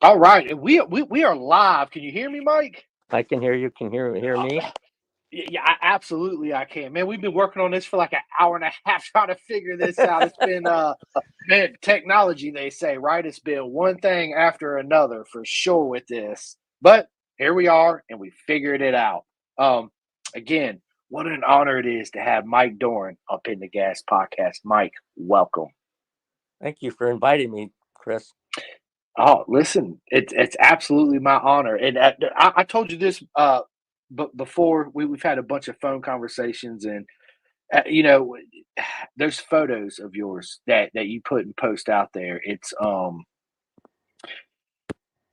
All right, and we are live. Can you hear me, Mike? I can hear you. Can hear me? Yeah, absolutely, I can. Man, we've been working on this for like an hour and a half trying to figure this out. It's been man, technology, they say, right? It's been one thing after another for sure with this. But here we are, and we figured it out. Um, Again, what an honor it is to have Mike Dorn up in the Gas Podcast. Mike, welcome. Thank you for inviting me, Chris. Oh, listen, it's absolutely my honor, and I told you this, but before we've had a bunch of phone conversations, and you know, there's photos of yours that you put and post out there. It's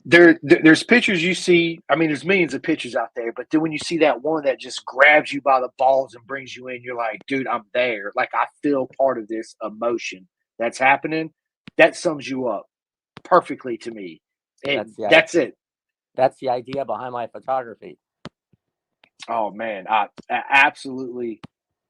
there's pictures you see. I mean, there's millions of pictures out there, but then when you see that one that just grabs you by the balls and brings you in, you're like, dude, I'm there. Like I feel part of this emotion that's happening. That sums you up perfectly to me. That's it. That's the idea behind my photography. Oh man, absolutely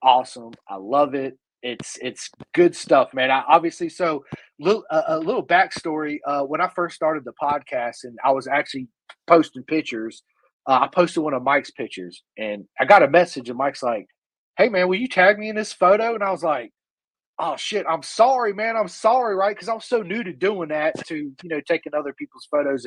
awesome. I love it. It's good stuff, man. I obviously a little backstory. When I first started the podcast, and I was actually posting pictures, I posted one of Mike's pictures, and I got a message, and Mike's like, "Hey man, will you tag me in this photo?" And I was like, "Oh shit, I'm sorry, man. I'm sorry, right?" Because I was so new to doing that, to taking other people's photos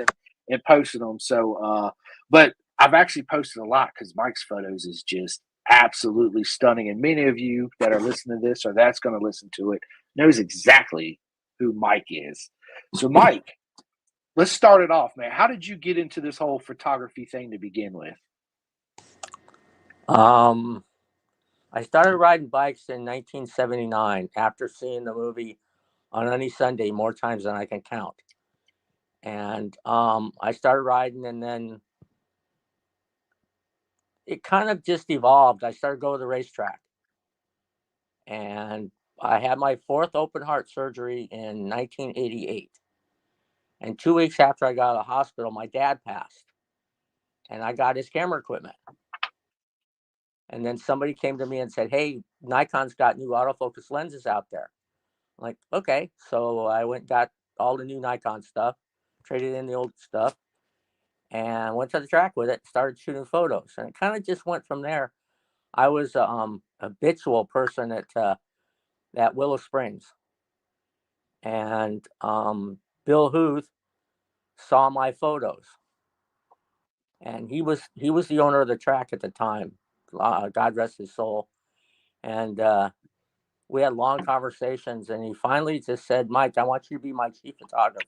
and posting them. So, but I've actually posted a lot because Mike's photos is just absolutely stunning, and many of you that are listening to this or that's going to listen to it knows exactly who Mike is. So, Mike, let's start it off, man. How did you get into this whole photography thing to begin with? Um, I started riding bikes in 1979 after seeing the movie On Any Sunday more times than I can count. And I started riding, and then it kind of just evolved. I started going to the racetrack, and I had my fourth open heart surgery in 1988. And 2 weeks after I got out of the hospital, my dad passed, and I got his camera equipment. And then somebody came to me and said, "Hey, Nikon's got new autofocus lenses out there." I'm like, okay. So I went and got all the new Nikon stuff, traded in the old stuff, and went to the track with it, started shooting photos. And it kind of just went from there. I was a habitual person at Willow Springs. And Bill Huth saw my photos. And he was the owner of the track at the time. God rest his soul. And we had long conversations, and he finally just said, "Mike, I want you to be my chief photographer."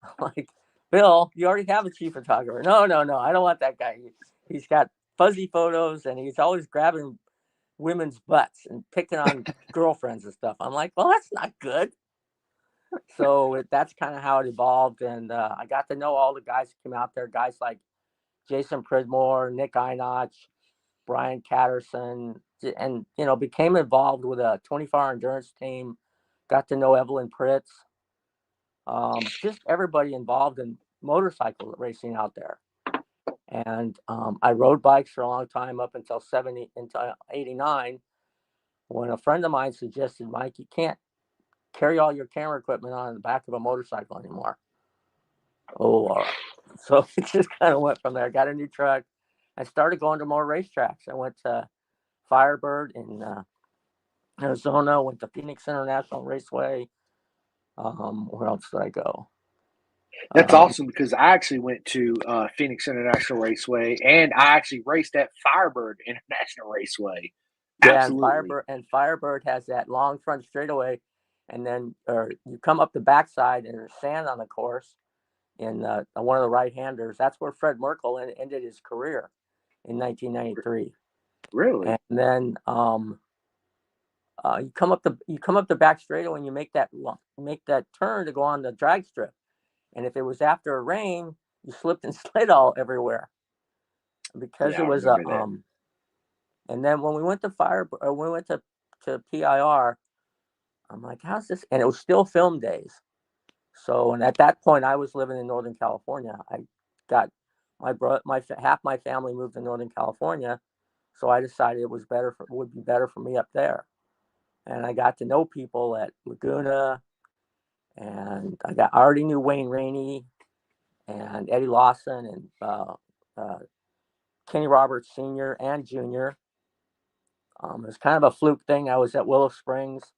I'm like, "Bill, you already have a chief photographer." No, no, no, I don't want that guy. He's got fuzzy photos, and he's always grabbing women's butts and picking on girlfriends and stuff. I'm like, "Well, that's not good." So that's kind of how it evolved, and I got to know all the guys that came out there, guys like Jason Pridmore, Nick Einach, Brian Catterson, and became involved with a 24-hour endurance team. Got to know Evelyn Pritz, just everybody involved in motorcycle racing out there. And I rode bikes for a long time up until '89, when a friend of mine suggested, "Mike, you can't carry all your camera equipment on the back of a motorcycle anymore." Oh, all right. So it just kind of went from there. Got a new truck. I started going to more racetracks. I went to Firebird in Arizona, went to Phoenix International Raceway. Where else did I go? That's awesome because I actually went to Phoenix International Raceway, and I actually raced at Firebird International Raceway. Yeah, Absolutely. and Firebird has that long front straightaway, and then you come up the backside and there's sand on the course. In one of the right-handers, that's where Fred Merkel ended his career in 1993. Really? And then you come up the back straightaway and you make that turn to go on the drag strip. And if it was after a rain, you slipped and slid all everywhere because Yeah, it I was remember that. And then when we went to when we went to PIR, I'm like, "How's this?" And it was still film days. So, and at that point, I was living in Northern California. I got half my family moved to Northern California, so I decided would be better for me up there. And I got to know people at Laguna, and I already knew Wayne Rainey, and Eddie Lawson and Kenny Roberts Sr. and Jr. It was kind of a fluke thing. I was at Willow Springs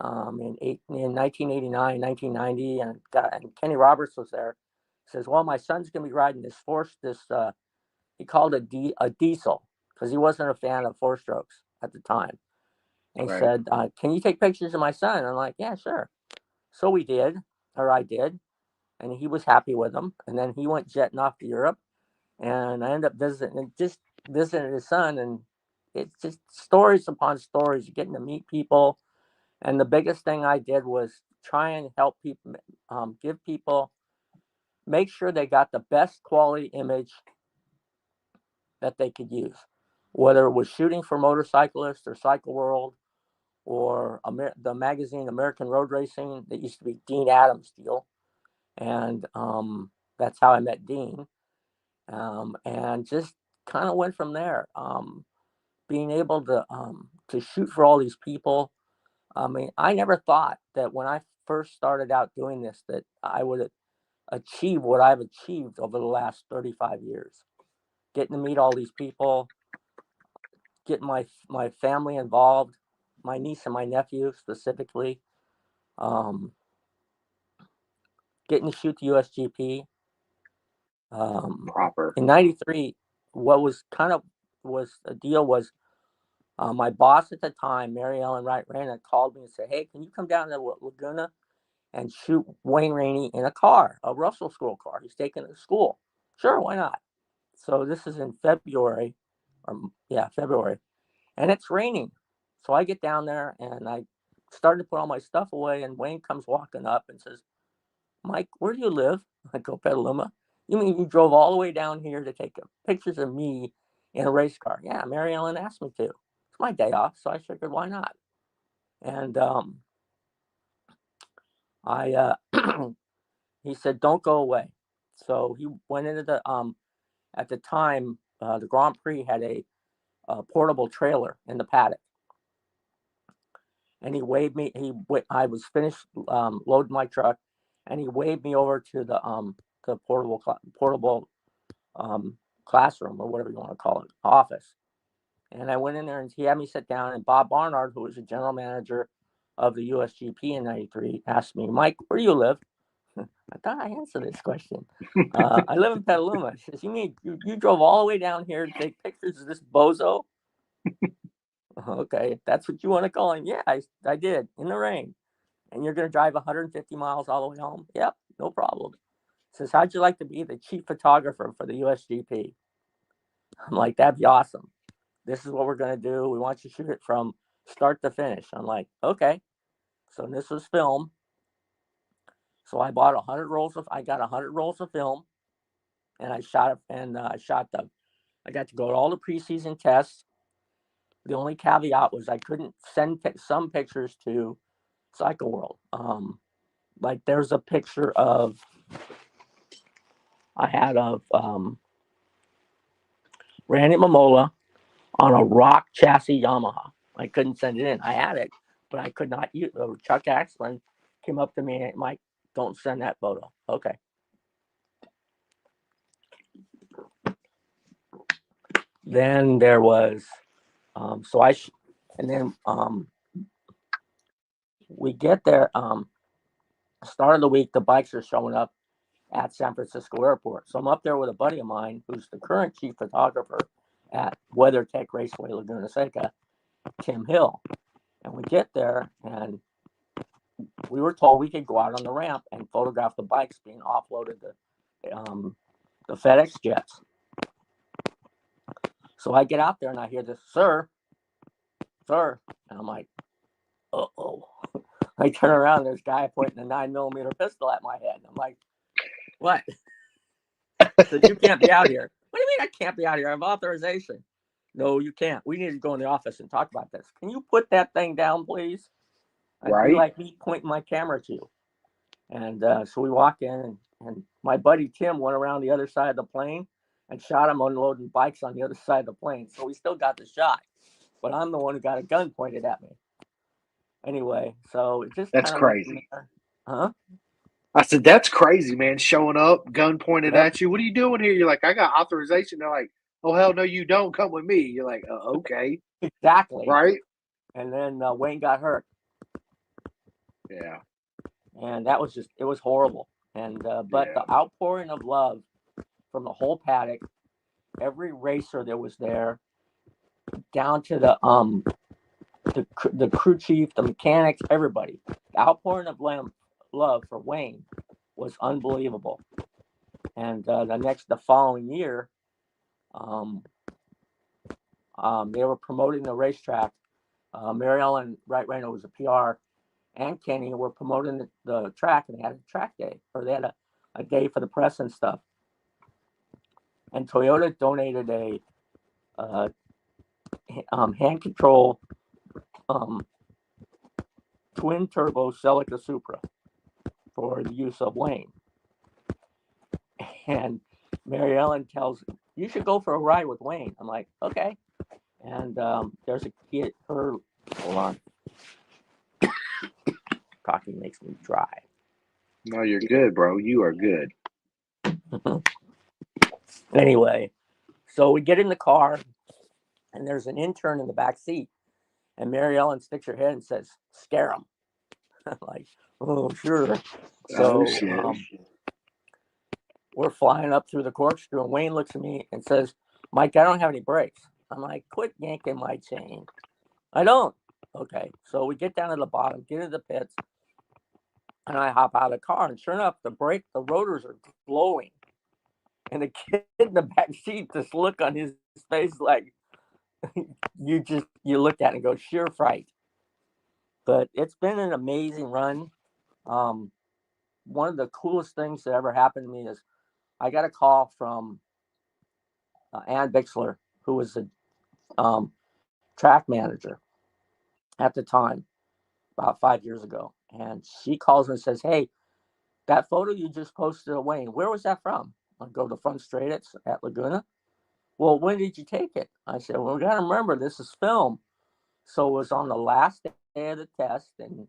in 1989, 1990, and Kenny Roberts was there. He says, "Well, my son's going to be riding this he called it a diesel because he wasn't a fan of four strokes at the time." And he Right. said, "Can you take pictures of my son?" And I'm like, "Yeah, sure." So we did, or I did, and he was happy with them. And then he went jetting off to Europe, and I ended up visiting his son, and it's just stories upon stories, getting to meet people. And the biggest thing I did was try and help people, give people, make sure they got the best quality image that they could use, whether it was shooting for motorcyclists or Cycle World or the magazine American Road Racing that used to be Dean Adams' deal. And that's how I met Dean. And just kind of went from there. Being able to shoot for all these people. I mean, I never thought that when I first started out doing this that I would achieve what I've achieved over the last 35 years. Getting to meet all these people, getting my family involved, my niece and my nephew specifically, um, getting to shoot the USGP. Proper. In '93, what was a deal was my boss at the time, Mary Ellen Wright Rana, called me and said, "Hey, can you come down to Laguna and shoot Wayne Rainey in a car, a Russell School car? He's taking it to school." Sure, why not? So this is in February, February, and it's raining. So I get down there and I started to put all my stuff away, and Wayne comes walking up and says, "Mike, where do you live?" I go, "Petaluma." "You mean you drove all the way down here to take pictures of me in a race car?" "Yeah, Mary Ellen asked me to. It's my day off, so I figured why not." And I he said, "Don't go away." So he went into at the time the Grand Prix had a portable trailer in the paddock, and he waved me. I was finished loading my truck, and he waved me over to the portable classroom, or whatever you want to call it, office. And I went in there, and he had me sit down. And Bob Barnard, who was the general manager of the USGP in '93, asked me, "Mike, where do you live?" I thought I answered this question. "I live in Petaluma." He says, "You mean you drove all the way down here to take pictures of this bozo?" "Okay, if that's what you want to call him." "Yeah, I did, in the rain." "And you're going to drive 150 miles all the way home?" "Yep, no problem." He says, "How'd you like to be the chief photographer for the USGP?" I'm like, "That'd be awesome. This is what we're going to do. We want you to shoot it from start to finish." I'm like, "Okay." So this was film. So I got 100 rolls of film, and I shot it, and I got to go to all the preseason tests. The only caveat was I couldn't send some pictures to Cycle World. Like there's a picture I had of Randy Mamola on a rock chassis Yamaha. I couldn't send it in. I had it, but I could not use it. Chuck Axland came up to me and, "Mike, don't send that photo." Okay. Then there was, and then we get there. Start of the week, the bikes are showing up at San Francisco Airport. So I'm up there with a buddy of mine who's the current chief photographer at WeatherTech Raceway Laguna Seca, Tim Hill. And we get there, and we were told we could go out on the ramp and photograph the bikes being offloaded to the FedEx jets. So I get out there and I hear this, "Sir, sir," and I'm like, "Uh-oh." I turn around, there's a guy pointing a 9mm pistol at my head. And I'm like, "What?" Said, "You can't be out here." "What do you mean I can't be out here? I have authorization." "No, you can't. We need to go in the office and talk about this. Can you put that thing down, please?" It'd be like me pointing my camera to you. And so we walk in, and my buddy Tim went around the other side of the plane and shot him unloading bikes on the other side of the plane. So we still got the shot, but I'm the one who got a gun pointed at me. Anyway, so it just That's kind of went from crazy. there. Huh? I said, that's crazy, man. Showing up, gun pointed Yep, at you. What are you doing here? You're like, I got authorization. They're like, oh, hell no, you don't. Come with me. You're like, okay. exactly. Right? And then Wayne got hurt, Yeah. and that was just it was horrible. And but Yeah. the outpouring of love from the whole paddock, every racer that was there, down to the crew chief, the mechanics, everybody. The outpouring of love for Wayne was unbelievable. And the following year, um, they were promoting the racetrack. Mary Ellen Wright Rhino was a PR, and Kenny were promoting the track, and they had a track day, or they had a day for the press and stuff. And Toyota donated a uh, hand control um, twin turbo Celica Supra for the use of Wayne. And Mary Ellen tells, you should go for a ride with Wayne. I'm like, okay. And there's a kid, hold on. Coffee makes me dry. No, you're good, bro. You are good. Anyway, so we get in the car, and there's an intern in the back seat. And Mary Ellen sticks her head and says, scare him. I'm like, oh, sure. Oh, So shit. we're flying up through the corkscrew, and Wayne looks at me and says, Mike, I don't have any brakes. I'm like, quit yanking my chain. I don't. Okay. So we get down to the bottom, get into the pits, and I hop out of the car. And sure enough, the rotors are glowing. And the kid in the back seat, this look on his face like you look at it and go, sheer fright. But it's been an amazing run. Um, one of the coolest things that ever happened to me is I got a call from Ann Bixler, who was the um, track manager at the time, about 5 years ago. And she calls me and says, hey, that photo you just posted of Wayne, where was that from? I go to Front Straight at Laguna. Well, when did you take it? I said, well, we got to remember this is film. So it was on the last day of the test. And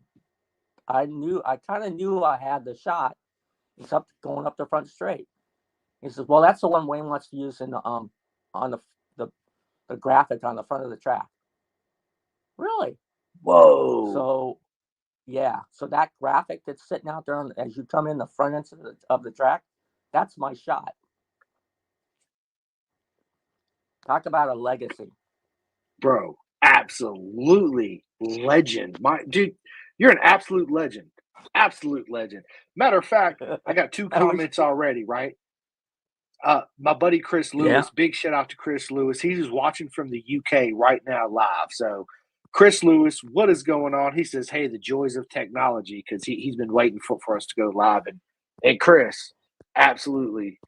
I kind of knew I had the shot. It's up going up the Front Straight. He says, well, that's the one Wayne wants to use in the on the, the graphic on the front of the track. Really? Whoa. So yeah, so that graphic that's sitting out there as you come in the front end of the track, that's my shot. Talk about a legacy. Bro, absolutely legend. My dude, you're an absolute legend. Absolute legend. Matter of fact, I got two I wish, comments already, right? My buddy Chris yeah. Lewis, big shout out to Chris Lewis. He's watching from the UK right now live. So, Chris Lewis, what is going on? He says, hey, the joys of technology, because he's been waiting for us to go live. And Chris, absolutely.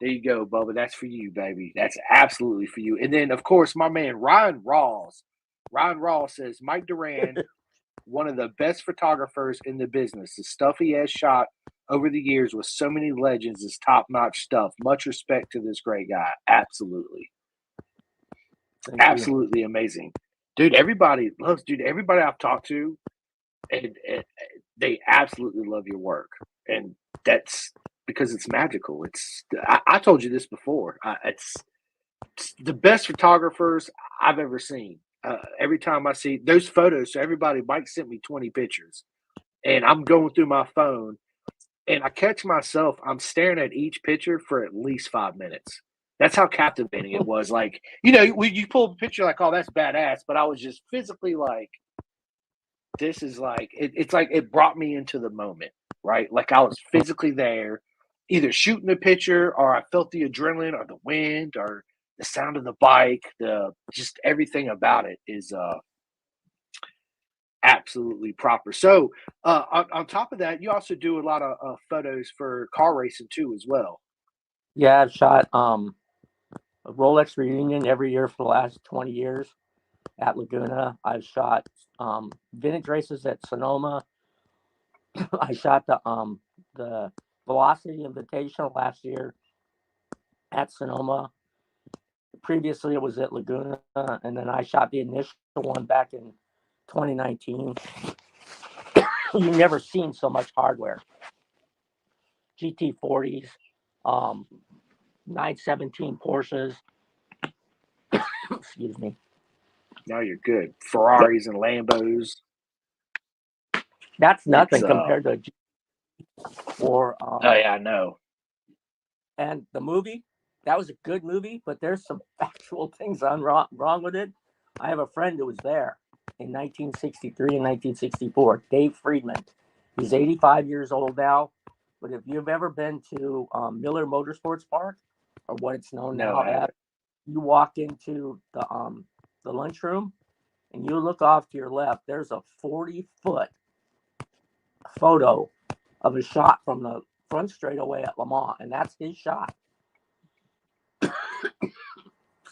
There you go, Bubba. That's for you, baby. That's absolutely for you. And then, of course, my man Ryan Rawls. Ryan Rawls says, Mike Duran, one of the best photographers in the business. The stuff he has shot over the years with so many legends is top notch stuff. Much respect to this great guy. Absolutely. Absolutely amazing. Dude, everybody loves, dude, everybody I've talked to, and they absolutely love your work. And that's because it's magical. I told you this before. It's the best photographers I've ever seen. Every time I see those photos, so everybody, Mike sent me 20 pictures, and I'm going through my phone, and I catch myself, I'm staring at each picture for at least 5 minutes. That's how captivating it was. Like, when you pull a picture, like, oh, that's badass, but I was just physically like, this is like, it's like it brought me into the moment, right? Like I was physically there, either shooting the picture, or I felt the adrenaline, or the wind, or the sound of the bike, the just everything about it is absolutely proper. So, on top of that, you also do a lot of photos for car racing too, as well. Yeah, I've shot a Rolex reunion every year for the last 20 years at Laguna. I've shot vintage races at Sonoma. I shot the Velocity Invitational last year at Sonoma. Previously, it was at Laguna, and then I shot the initial one back in 2019. You've never seen so much hardware. GT40s, 917 Porsches. Excuse me. No, you're good. Ferraris and Lambos. That's nothing compared to a G. Or oh yeah, I know. And the movie, that was a good movie, but there's some factual things wrong with it. I have a friend who was there in 1963 and 1964, Dave Friedman. He's 85 years old now, but if you've ever been to Miller Motorsports Park, or what it's known now as, you walk into the lunchroom and you look off to your left, there's a 40-foot photo of a shot from the front straightaway at Le Mans, and that's his shot.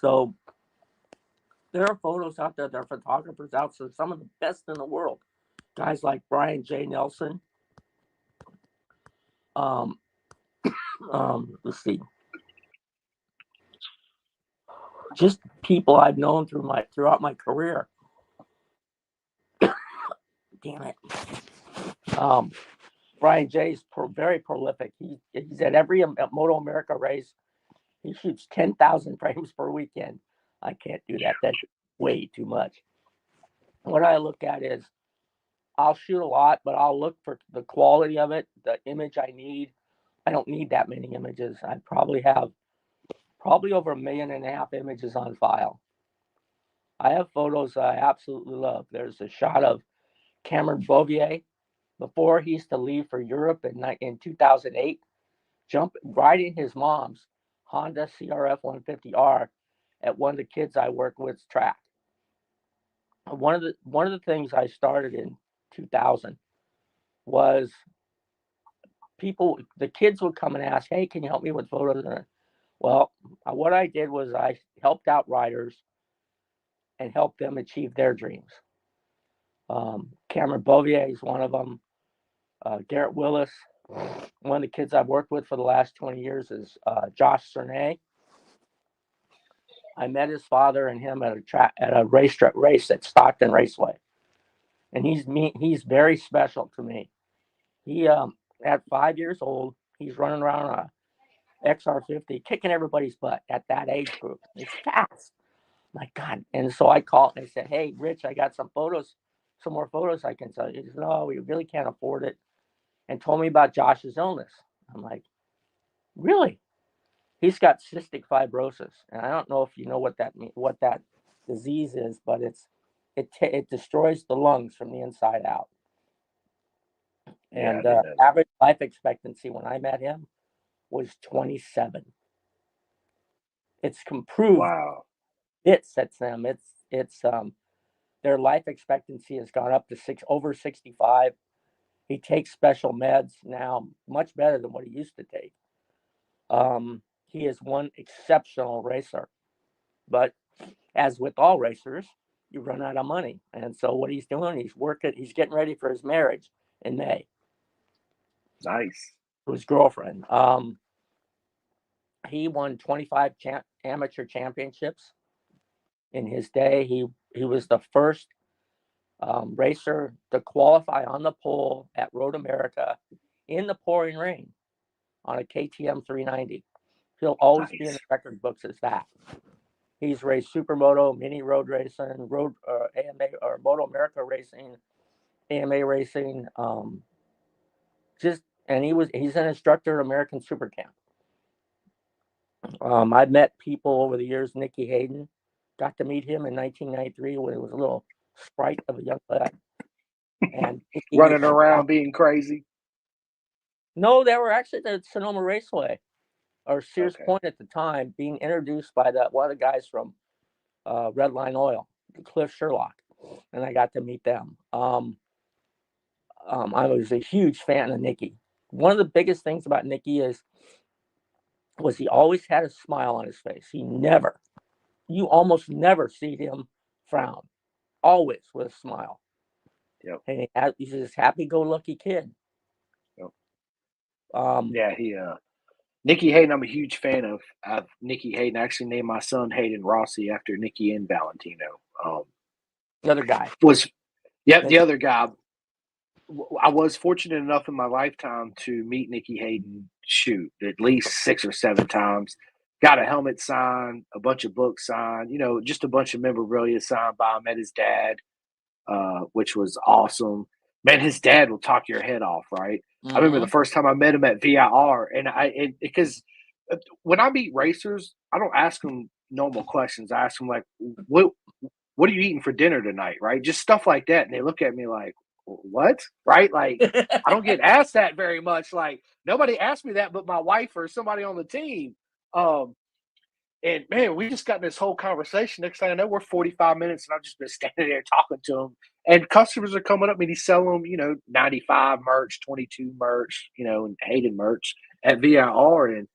So there are photos out there, there are photographers out there, some of the best in the world. Guys like Brian J. Nelson. Let's see. Just people I've known throughout my career. Damn it. Brian J. is very prolific. He's at every Moto America race. He shoots 10,000 frames per weekend. I can't do that. That's way too much. What I look at is I'll shoot a lot, but I'll look for the quality of it, the image I need. I don't need that many images. I probably have over 1.5 million images on file. I have photos I absolutely love. There's a shot of Cameron Bouvier before he used to leave for Europe in 2008, riding his mom's Honda CRF 150R at one of the kids I work with's track. One of the things I started in 2000 was the kids would come and ask, "Hey, can you help me with photos?" Well, what I did was I helped out riders and helped them achieve their dreams. Cameron Bouvier is one of them. Garrett Willis, one of the kids I've worked with for the last 20 years is Josh Cernay. I met his father and him at a race at Stockton Raceway, and he's very special to me. He at 5 years old, he's running around a XR50, kicking everybody's butt at that age group. It's fast. My God. And so I called and I said, "Hey, Rich, I got some more photos I can sell you." He said, "No, we really can't afford it." And told me about Josh's illness. I'm like, "Really?" He's got cystic fibrosis. And I don't know if you know what that disease is, but it destroys the lungs from the inside out. And average life expectancy when I met him was 27. It's proved. Wow. It sets them. It's their life expectancy has gone up to over 65. He takes special meds now, much better than what he used to take. He is one exceptional racer, but as with all racers, you run out of money, and so what he's doing, he's getting ready for his marriage in May. Nice. To his girlfriend. He won 25 amateur championships in his day. He was the first racer to qualify on the pole at Road America in the pouring rain on a KTM 390. He'll always be in the record books as that. He's raced Supermoto, mini road racing, AMA or Moto America racing, AMA racing. He's an instructor at American Super Camp. I've met people over the years. Nicky Hayden, got to meet him in 1993 when he was a little sprite of a young lad. And running around being crazy. No, they were actually at Sonoma Raceway or Sears Point at the time, being introduced by one of the guys from Redline Oil, Cliff Sherlock, and I got to meet them. I was a huge fan of Nicky. One of the biggest things about Nicky was he always had a smile on his face. You almost never see him frown, always with a smile. Yep. And he's this happy-go-lucky kid. Yep. Nicky Hayden, I'm a huge fan of Nicky Hayden. I actually named my son Hayden Rossi after Nicky and Valentino. The other guy. The other guy. I was fortunate enough in my lifetime to meet Nikki Hayden shoot at least 6 or 7 times. Got a helmet signed, a bunch of books signed, just a bunch of memorabilia signed by him. Met his dad, which was awesome. Man, his dad will talk your head off, right? I remember the Mm-hmm. first time I met him at VIR, and because when I meet racers, I don't ask them normal questions. I ask them like, what are you eating for dinner tonight, right? Just stuff like that, and they look at me like, what, right? Like I don't get asked that very much. Like nobody asked me that, but my wife or somebody on the team. Um, and man, we just got in this whole conversation. Next thing I know, we're 45 minutes, and I've just been standing there talking to him. And customers are coming up, and he's selling them, 95 merch, 22 merch, and Hayden merch at VIR. And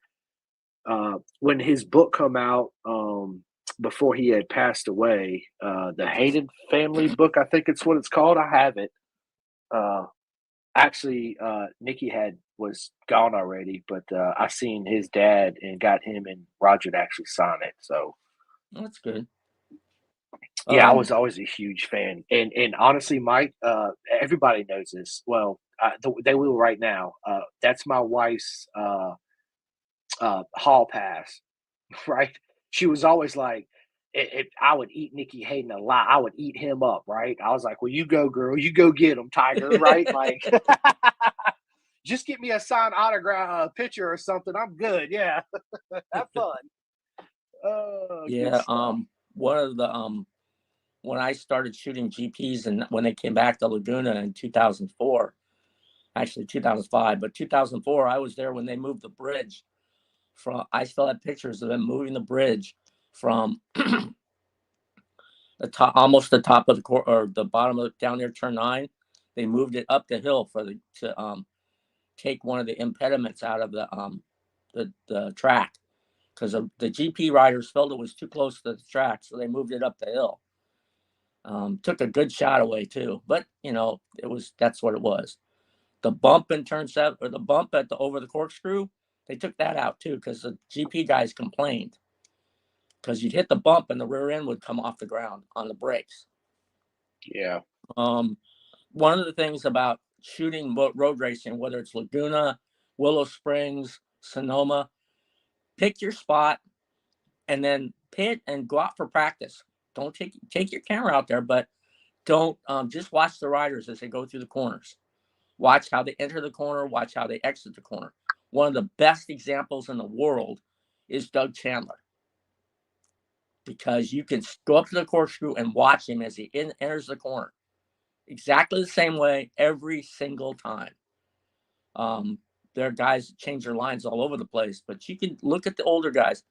when his book come out, before he had passed away, the Hayden family book, I think it's what it's called. I have it. Uh, Actually, Nikki was gone already, but I seen his dad and got him and Roger to actually sign it. So That's good. yeah, I was always a huge fan, and honestly, Mike, everybody knows this. Well, they will right now. That's my wife's hall pass, right? She was always like, if I would eat Nikki Hayden a lot, I would eat him up, right? I was like, well, you go, girl, you go get him, Tiger, right? Like, just get me a signed autograph, picture or something. I'm good. Yeah, have fun. Good Yeah. stuff. One of the when I started shooting GPs and when they came back to Laguna in 2004, actually 2005, but 2004, I was there when they moved the bridge from. I still have pictures of them moving the bridge from the top, almost the top of the court or the bottom of down near turn 9. They moved it up the hill to take one of the impediments out of the track because the GP riders felt it was too close to the track, so they moved it up the hill. Took a good shot away too, but that's what it was. The bump in turn 7 or the bump at the over the corkscrew, they took that out too because the GP guys complained because you'd hit the bump and the rear end would come off the ground on the brakes. Yeah. One of the things about shooting road racing, whether it's Laguna, Willow Springs, Sonoma, pick your spot and then pit and go out for practice. Don't take your camera out there, but don't just watch the riders as they go through the corners. Watch how they enter the corner. Watch how they exit the corner. One of the best examples in the world is Doug Chandler because you can go up to the corkscrew and watch him as he enters the corner. Exactly the same way every single time. There are guys that change their lines all over the place, but you can look at the older guys,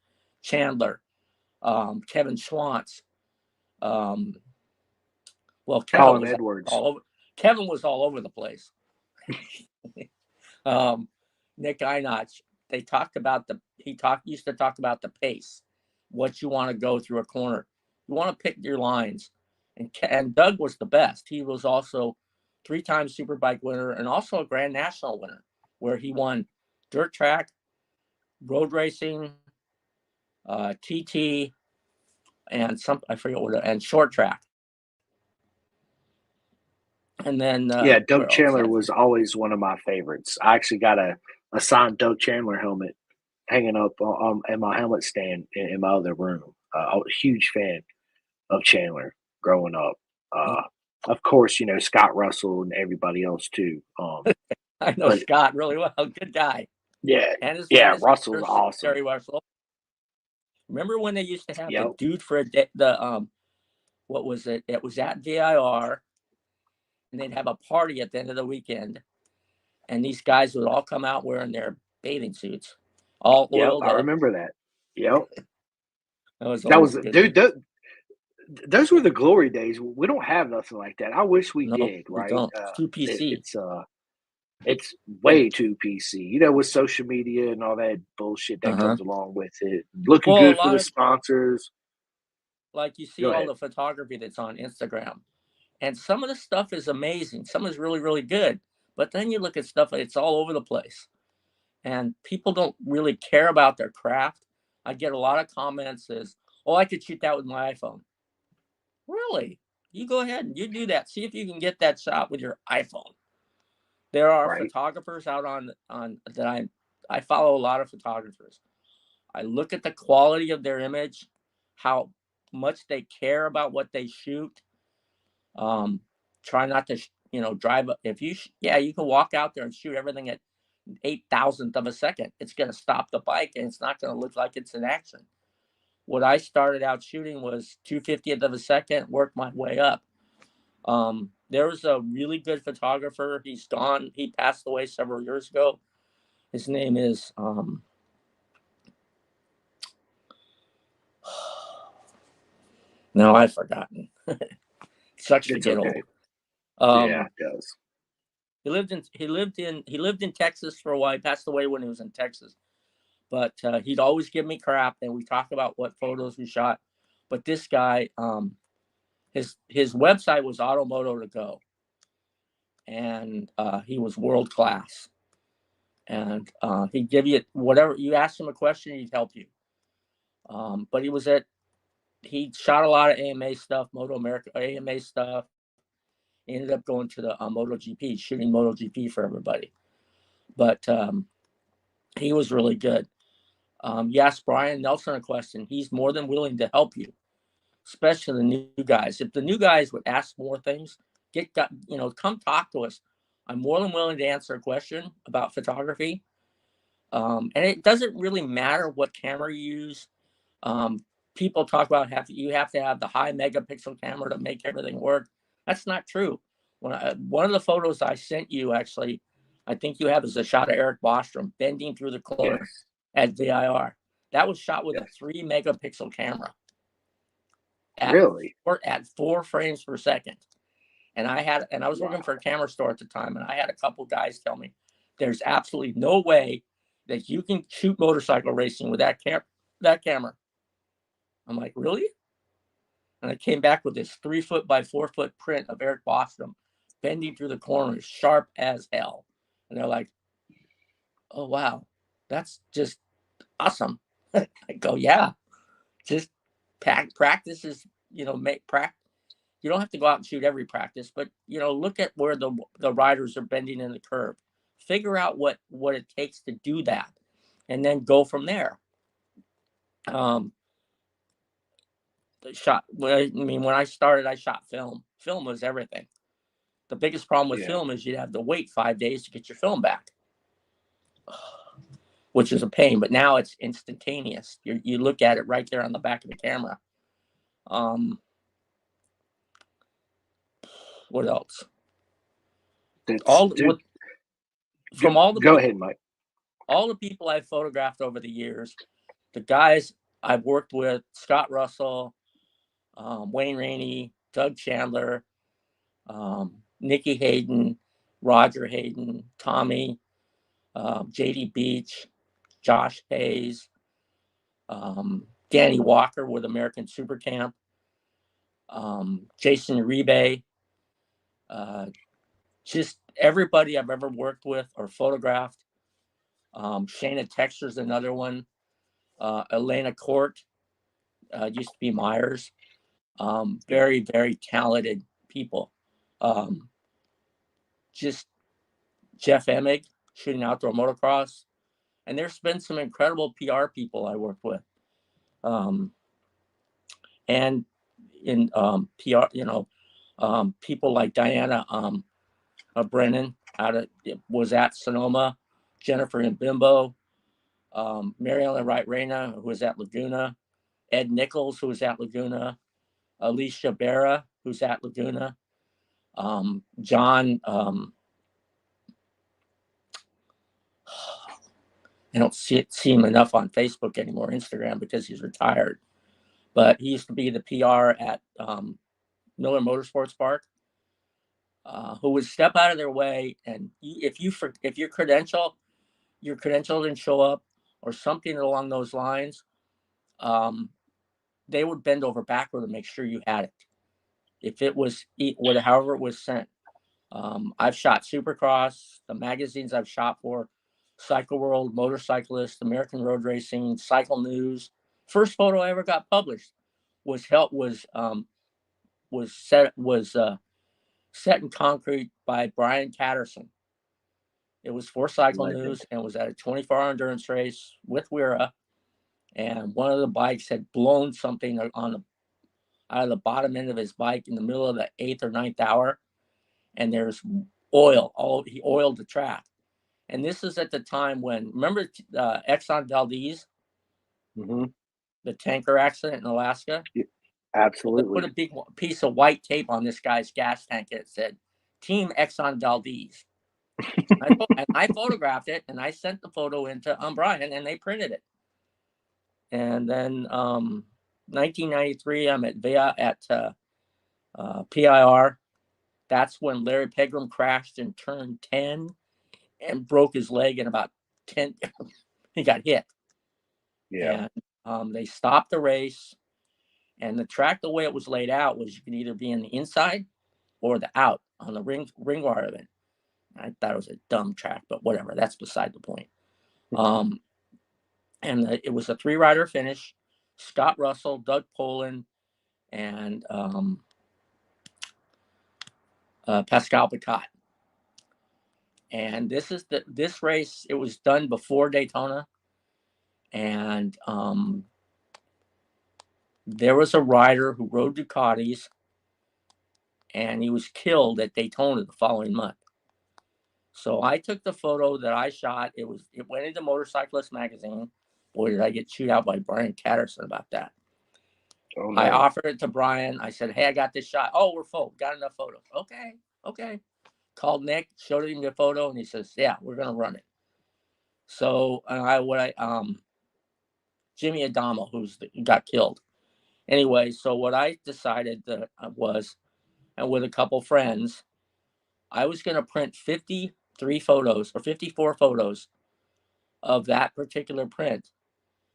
Chandler, Kevin Schwantz. Um, well, Kevin Colin was Edwards. all over. Kevin was all over the place. um, Nick Einach. They talked about used to talk about the pace, what you want to go through a corner. You want to pick your lines, and Doug was the best. He was also 3-time Superbike winner and also a Grand National winner, where he won dirt track, road racing, TT, and I forget what, and short track. And then Yeah, where Doug else? Chandler was always one of my favorites. I actually got a signed Doug Chandler helmet hanging up in my helmet stand in my other room. I was a huge fan of Chandler growing up. Of course, Scott Russell and everybody else too. I know But Scott really well. Good guy. yeah, And his yeah, Russell's brother, awesome. Gary Russell. Remember when they used to have the Yep, dude for a day, what was it? It was at VIR, and they'd have a party at the end of the weekend, and these guys would all come out wearing their bathing suits, all yep, oiled I up. remember that. Yep, That was that always was a good dude. week. Those were the glory days. We don't have nothing like that. I wish we No, did. we Right? don't. It's too PC. It's way too PC. With social media and all that bullshit that Uh-huh. comes along with it. Looking Well, a good for lot the of sponsors. like you see Go all ahead. the photography that's on Instagram, and some of the stuff is amazing. Some is really, really good. But then you look at stuff; it's all over the place. And people don't really care about their craft. I get a lot of comments as, "Oh, I could shoot that with my iPhone." Really? You go ahead and you do that. See if you can get that shot with your iPhone. There are Right. photographers out on that I follow a lot of photographers. I look at the quality of their image, how much they care about what they shoot. Um, Try not to, drive. If you, yeah, you can walk out there and shoot everything at 8,000th of a second. It's going to stop the bike and it's not going to look like it's in action. What I started out shooting was 2/50th of a second, worked my way up. There was a really good photographer. He's gone. He passed away several years ago. His name is no, I've forgotten. Sucks to It's get okay. old. Yeah, Um, it does. he lived in Texas for a while. He passed away when he was in Texas, but he'd always give me crap, and we talk about what photos we shot. But this guy, his website was Automoto to Go, and he was world class. And he'd give you whatever you asked him a question, he'd help you. But he shot a lot of AMA stuff, Moto America AMA stuff. He ended up going to the MotoGP, shooting MotoGP for everybody. But he was really good. You asked Brian Nelson a question. He's more than willing to help you, especially the new guys. If the new guys would ask more things, come talk to us. I'm more than willing to answer a question about photography. And it doesn't really matter what camera you use. Um, People talk about you have to have the high megapixel camera to make everything work. That's not true. One of the photos I sent you, actually, I think you have, is a shot of Eric Bostrom bending through the corner Yes. at VIR. That was shot with a Yes. 3 megapixel camera at Really? at 4 frames per second. And I was working Wow. for a camera store at the time, and I had a couple guys tell me there's absolutely no way that you can shoot motorcycle racing with that camera. I'm like, really? And I came back with this 3 foot by 4 foot print of Eric Bostrom bending through the corners, sharp as hell. And they're like, oh, wow, that's just awesome. I go, yeah, just practice is, make practice. You don't have to go out and shoot every practice, but, look at where the riders are bending in the curve. Figure out what it takes to do that, and then go from there. Um, when I started, I shot film. Film was everything. The biggest problem with Yeah. film is you'd have to wait 5 days to get your film back, which is a pain. But now it's instantaneous. You look at it right there on the back of the camera. What else? That's All dude. with from all the Go people, ahead, Mike. all the people I've photographed over the years, the guys I've worked with: Scott Russell, Wayne Rainey, Doug Chandler, Nikki Hayden, Roger Hayden, Tommy, JD Beach, Josh Hayes, Danny Walker with American Super Camp, Jason Uribe, just everybody I've ever worked with or photographed. Shayna Texter's another one. Elena Court used to be Myers. Very, very talented people. Um, just Jeff Emig shooting outdoor motocross. And there's been some incredible PR people I worked with. And in PR, people like Diana Brennan was at Sonoma, Jennifer and Bimbo, Mary Ellen Wright Reyna, who was at Laguna, Ed Nichols, who was at Laguna, Alicia Berra, who's at Laguna, John. I don't see him enough on Facebook anymore, Instagram, because he's retired. But he used to be the PR at Miller Motorsports Park, who would step out of their way, and if your credential didn't show up, or something along those lines, they would bend over backward to make sure you had it. If it was however it was sent. I've shot Supercross, the magazines I've shot for: Cycle World, Motorcyclist, American Road Racing, Cycle News. First photo I ever got published was set in concrete by Brian Catterson. It was for Cycle Legend. News, and it was at a 24-hour endurance race with Wira. And one of the bikes had blown something out of the bottom end of his bike in the middle of the 8th or 9th hour, and there's oil. He oiled the track. And this is at the time when, remember Exxon Valdez, Mm-hmm. the tanker accident in Alaska? Yeah, Well, they absolutely. put a big piece of white tape on this guy's gas tank that said Team Exxon Valdez. And I photographed it, and I sent the photo into Brian, and they printed it. And then 1993, I'm at PIR. That's when Larry Pegram crashed in turn 10 and broke his leg in about 10. He got hit. Yeah. And they stopped the race. And the track, the way it was laid out, was you could either be in the inside or the out on the ring wire event. I thought it was a dumb track, but whatever. That's beside the point. It was a 3-rider finish. Scott Russell, Doug Poland, and Pascal Picat. And this race. It was done before Daytona, and there was a rider who rode Ducatis, and he was killed at Daytona the following month. So I took the photo that I shot. It went into Motorcyclist magazine. Boy, did I get chewed out by Brian Catterson about that. Oh, no. I offered it to Brian. I said, "Hey, I got this shot. Oh, we're full. Got enough photos. Okay. Called Nick, showed him the photo, and he says, "Yeah, we're gonna run it." So Jimmy Adamo, got killed. Anyway, so what I decided was, and with a couple friends, I was going to print 53 photos or 54 photos of that particular print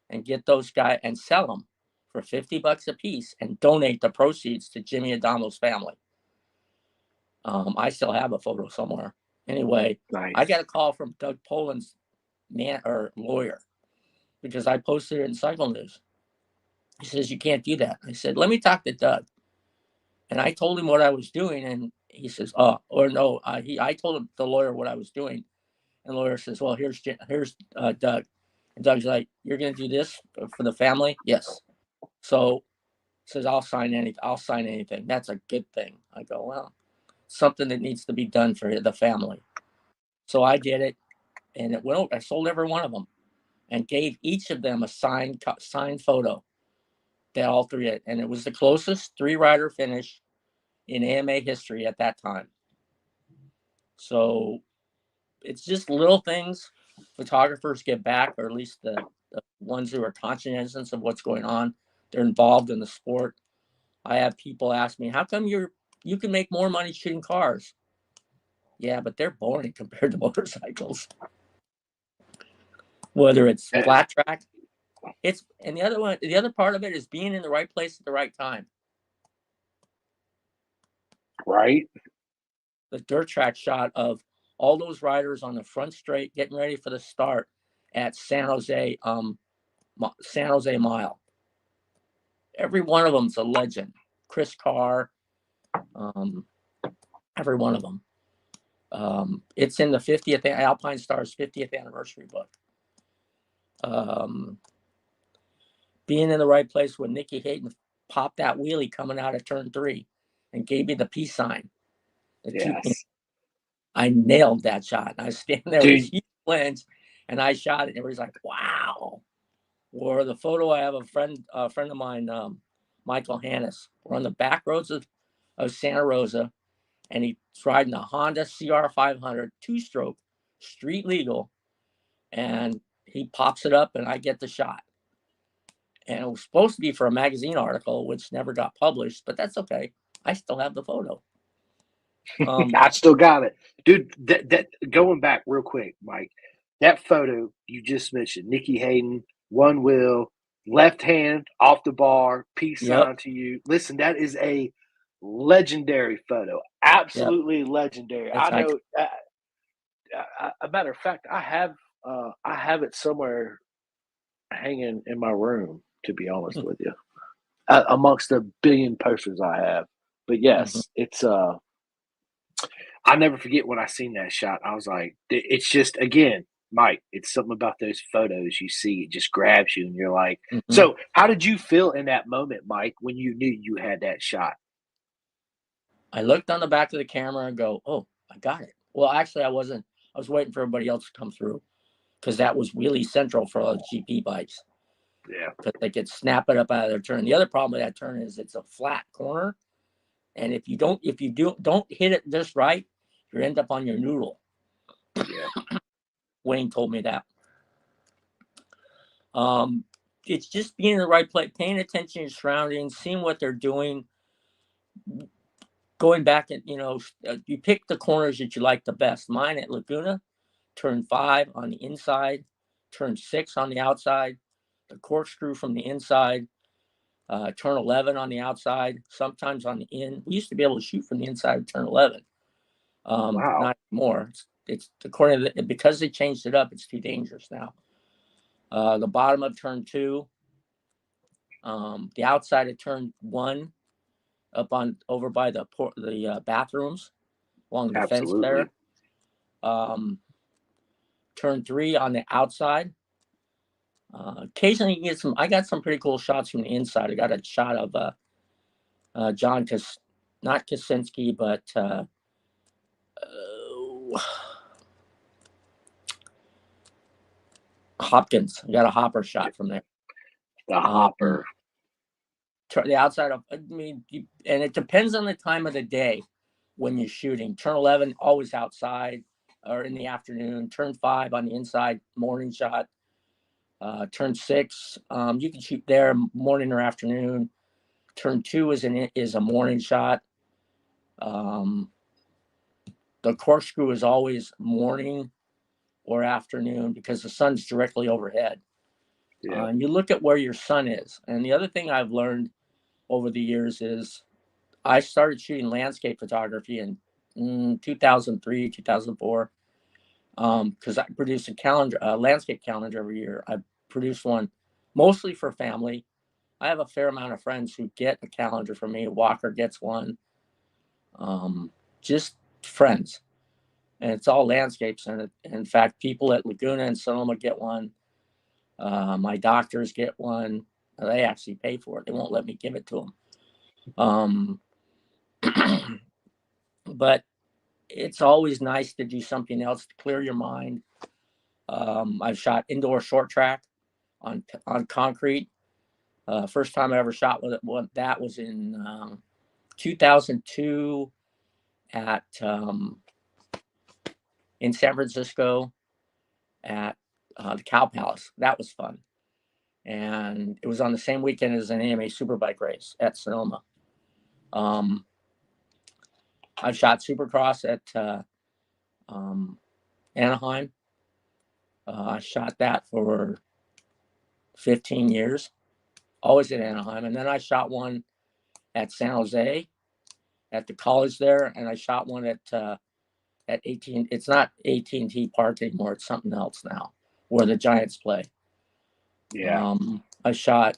and get those guys and sell them for $50 a piece and donate the proceeds to Jimmy Adamo's family. I still have a photo somewhere. Anyway, Nice. I got a call from Doug Poland's lawyer because I posted it in Cycle News. He says, "You can't do that." I said, "Let me talk to Doug." And I told him what I was doing, and he says, I told him, the lawyer, what I was doing. And the lawyer says, "Well, here's Doug." And Doug's like, "You're going to do this for the family?" "Yes." So says, I'll sign anything. That's a good thing. I go, "Well, something that needs to be done for the family." So I did it, and it went over. I sold every one of them and gave each of them a signed photo. That all three, and it was the closest 3-rider finish in AMA history at that time. So it's just little things photographers get back, or at least the ones who are conscientious of what's going on. They're involved in the sport. I have people ask me, "How come you can make more money shooting cars?" Yeah, but they're boring compared to motorcycles. Whether it's flat track, and the other part of it is being in the right place at the right time. Right. The dirt track shot of all those riders on the front straight getting ready for the start at San Jose Mile. Every one of them's a legend. Chris Carr, every one of them. It's in the 50th Alpine Stars 50th anniversary book. Being in the right place when Nicky Hayden popped that wheelie coming out of turn 3 and gave me the peace sign. Yes. I nailed that shot. I was standing there with huge lens, and I shot it. And everybody's like, "Wow!" Or the photo, I have a friend of mine, Michael Hannes. We're on the back roads of Santa Rosa, and he's riding a Honda CR500 2-stroke, street legal, and he pops it up, and I get the shot. And it was supposed to be for a magazine article, which never got published, but that's okay. I still have the photo. I still got it, dude. That going back real quick, Mike. That photo you just mentioned, Nicky Hayden, one wheel, left hand off the bar, peace sign to you. Listen, that is a legendary photo. Absolutely legendary. I know. A matter of fact, I have it somewhere hanging in my room. To be honest with you, amongst the billion posters I have. But yes, it's I never forget when I seen that shot. I was like, it's just again, Mike. It's something about those photos you see. It just grabs you, and you're like, Mhm. so how did you feel in that moment, Mike, when you knew you had that shot? I looked on the back of the camera and go, "Oh, I got it." Well, actually, I wasn't. I was waiting for everybody else to come through because that was really central for all the GP bikes Yeah. because they could snap it up out of their turn. The other problem with that turn is it's a flat corner, and if you don't hit it just right, you end up on your noodle. Yeah. Wayne told me that. Um, it's just being in the right place, paying attention to your surroundings, seeing what they're doing, going back and you pick the corners that you like the best. Mine at Laguna, turn 5 on the inside, turn 6 on the outside, the corkscrew from the inside, turn 11 on the outside, sometimes on the in. We used to be able to shoot from the inside of turn 11. Wow. Not anymore. It's according to because they changed it up. It's too dangerous now. The bottom of turn 2, the outside of turn 1, up on over by the bathrooms along the fence Absolutely. there. Um, turn 3 on the outside. Occasionally you get some. I got some pretty cool shots from the inside. I got a shot of John not Kaczynski, but Hopkins. I got a hopper shot from there. The Um, hopper. the outside of, and it depends on the time of the day when you're shooting. Turn 11 always outside or in the afternoon. Turn 5 on the inside, morning shot. Turn 6, you can shoot there morning or afternoon. Turn 2 is a morning shot. Um, the corkscrew is always morning or afternoon because the sun's directly overhead. Yeah. And you look at where your sun is. And the other thing I've learned over the years is I started shooting landscape photography in 2003, 2004, because I produce a landscape calendar every year. I produce one mostly for family. I have a fair amount of friends who get a calendar from me. Walker gets one, just friends. And it's all landscapes. And in fact, people at Laguna and Sonoma get one. My doctors get one. They actually pay for it. They won't let me give it to them. But it's always nice to do something else to clear your mind. I've shot indoor short track on concrete. First time I ever shot with it, that was in 2002 at in San Francisco at the Cow Palace. That was fun, and it was on the same weekend as an AMA Superbike race at Sonoma. I shot Supercross at Anaheim. I shot that for 15 years, always at Anaheim, and then I shot one at San Jose at the college there, and I shot one at 18. It's not AT&T Park anymore. It's something else now, where the Giants play. Yeah. I shot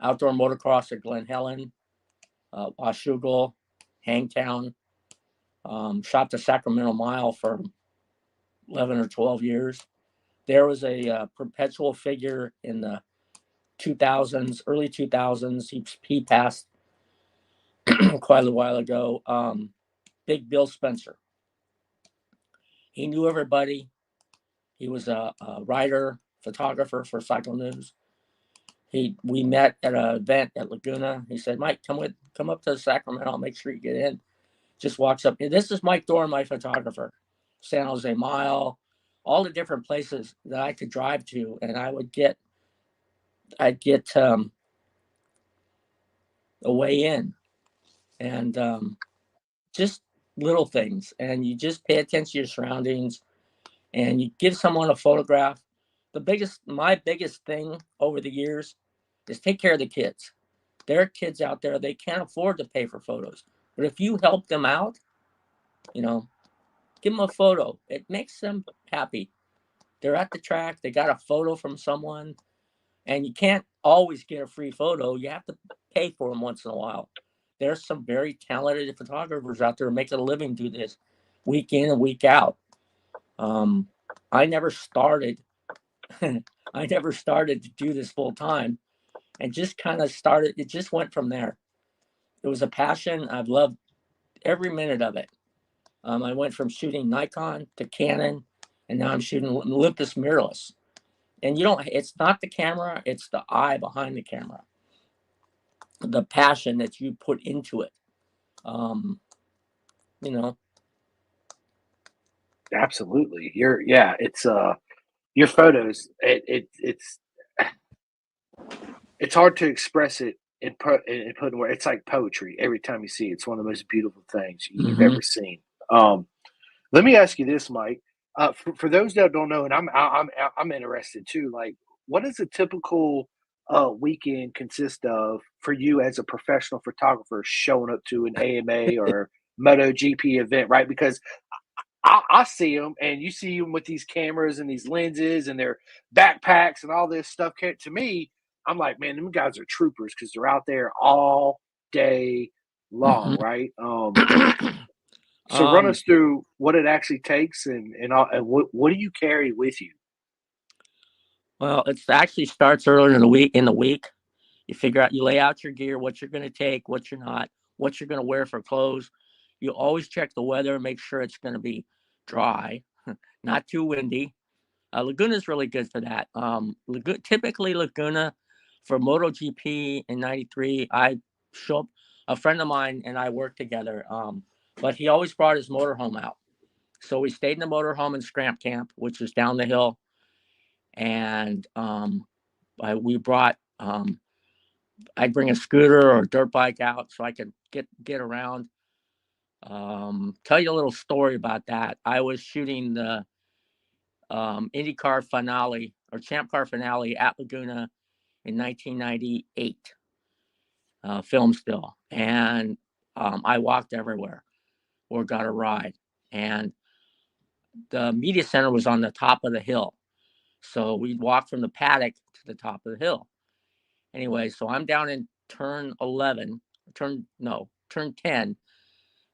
outdoor motocross at Glen Helen, Washougal, Hangtown. Shot the Sacramento Mile for 11 or 12 years. There was a perpetual figure in the 2000s, early 2000s. He passed quite a while ago. Big Bill Spencer. He knew everybody. He was a writer, photographer for Cycle News. We met at an event at Laguna. He said, "Mike, come up to Sacramento. I'll make sure you get in." Just walks up. This is Mike Dorn, my photographer. San Jose Mile, all the different places that I could drive to, and I'd get a way in, and just little things, and you just pay attention to your surroundings, and you give someone a photograph. My biggest thing over the years is take care of the kids. There are kids out there, they can't afford to pay for photos. But if you help them out, you know, give them a photo. It makes them happy. They're at the track, they got a photo from someone, and you can't always get a free photo. You have to pay for them once in a while. there's some very talented photographers out there making a living do this week in and week out. I never started. I never started to do this full time, and just kind of started. It just went from there. It was a passion. I've loved every minute of it. I went from shooting Nikon to Canon, and now I'm shooting Olympus mirrorless. And you don't. It's not the camera; it's the eye behind the camera, the passion that you put into it. Um, you know. Absolutely. Yeah, it's your photos. It's hard to express it in put in word. It's like poetry every time you see it. It's one of the most beautiful things you've Mm-hmm. ever seen. Um, Let me ask you this, Mike. For those that don't know, and I'm interested too. Like, what does a typical weekend consist of for you as a professional photographer showing up to an AMA or MotoGP event, right? Because I see them, and you see them with these cameras and these lenses and their backpacks and all this stuff. To me, I'm like, man, them guys are troopers because they're out there all day long, Mm-hmm. right? So run us through what it actually takes and what do you carry with you? Well, it actually starts earlier in the week. You figure out, you lay out your gear, what you're going to take, what you're not, what you're going to wear for clothes. You always check the weather, make sure it's going to be dry, not too windy. Laguna is really good for that. Typically Laguna for MotoGP in '93, I show up. A friend of mine and I worked together, but he always brought his motorhome out. So we stayed in the motorhome in Scramp Camp, which is down the hill, and we brought. I'd bring a scooter or a dirt bike out so I could get around. Tell you a little story about that. I was shooting the IndyCar finale or Champ Car finale at Laguna in 1998, film still, and I walked everywhere or got a ride, and the media center was on the top of the hill, so we'd walk from the paddock to the top of the hill. Anyway, so I'm down in turn 11, turn 10,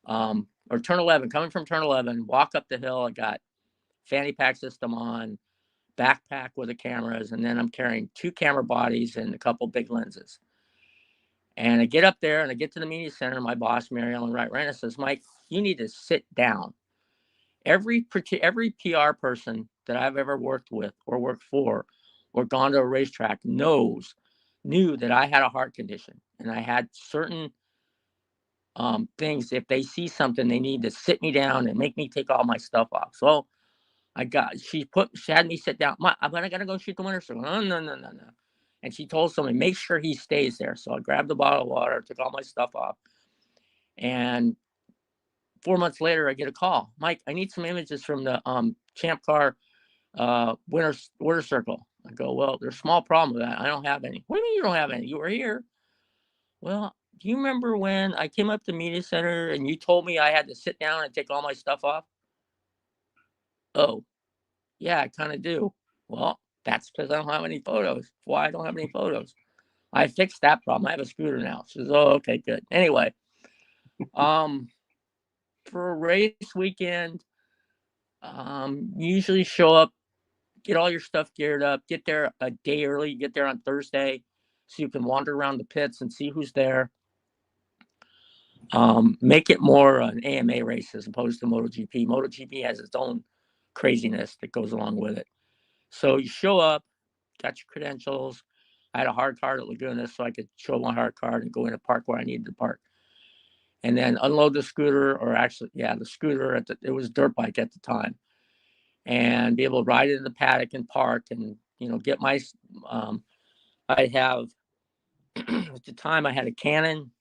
or turn 11, coming from turn 11, walk up the hill. I got fanny pack system on, backpack with the cameras, and then I'm carrying 2 camera bodies and a couple big lenses. And I get up there and I get to the media center. My boss, Mary Ellen Wright Rana, says, Mike, you need to sit down. Every PR person that I've ever worked with or worked for or gone to a racetrack knew that I had a heart condition and I had certain things. If they see something, they need to sit me down and make me take all my stuff off. So she had me sit down. I'm gonna go shoot the winter circle. No, no, no, no, no. And she told someone, make sure he stays there. So I grabbed the bottle of water, took all my stuff off, and 4 months later, I get a call. Mike, I need some images from the Champ Car winter circle. I go, well, there's a small problem with that. I don't have any. What do you mean you don't have any? You were here. Well, do you remember when I came up to the media center and you told me I had to sit down and take all my stuff off? Oh, yeah, I kind of do. Well, that's because I don't have any photos. Why I don't have any photos? I fixed that problem. I have a scooter now. She says, oh, okay, good. Anyway, um, for a race weekend, usually show up, get all your stuff geared up, get there a day early, get there on Thursday so you can wander around the pits and see who's there. Make it more an AMA race as opposed to MotoGP. MotoGP has its own craziness that goes along with it. So you show up, got your credentials. I had a hard card at Laguna, so I could show my hard card and go in and park where I needed to park. And then unload the scooter, or actually, yeah, the scooter. It was a dirt bike at the time, and be able to ride it in the paddock and park, and get my. I have at the time I had a Canon.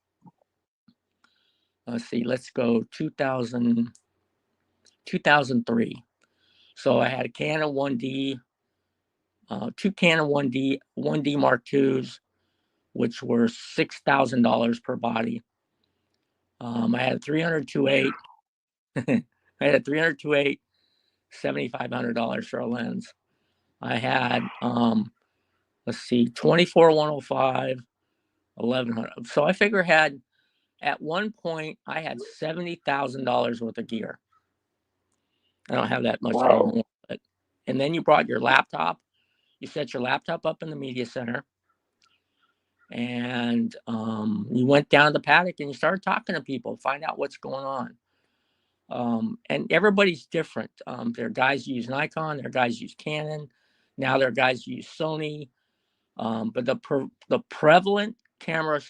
Let's see, let's go 2003. So I had a Canon 1D, 2 Canon 1D Mark IIs, which were $6,000 per body. I had a 300-2.8. I had a 300-2.8, $7,500 for a lens. I had, let's see, 24-105, 1,100. So I figure I had At one point, I had $70,000 worth of gear. I don't have that much Wow. anymore. But, and then you brought your laptop. You set your laptop up in the media center, and you went down to the paddock and you started talking to people, find out what's going on. And everybody's different. There are guys who use Nikon, there are guys who use Canon, now there are guys who use Sony. But the prevalent camera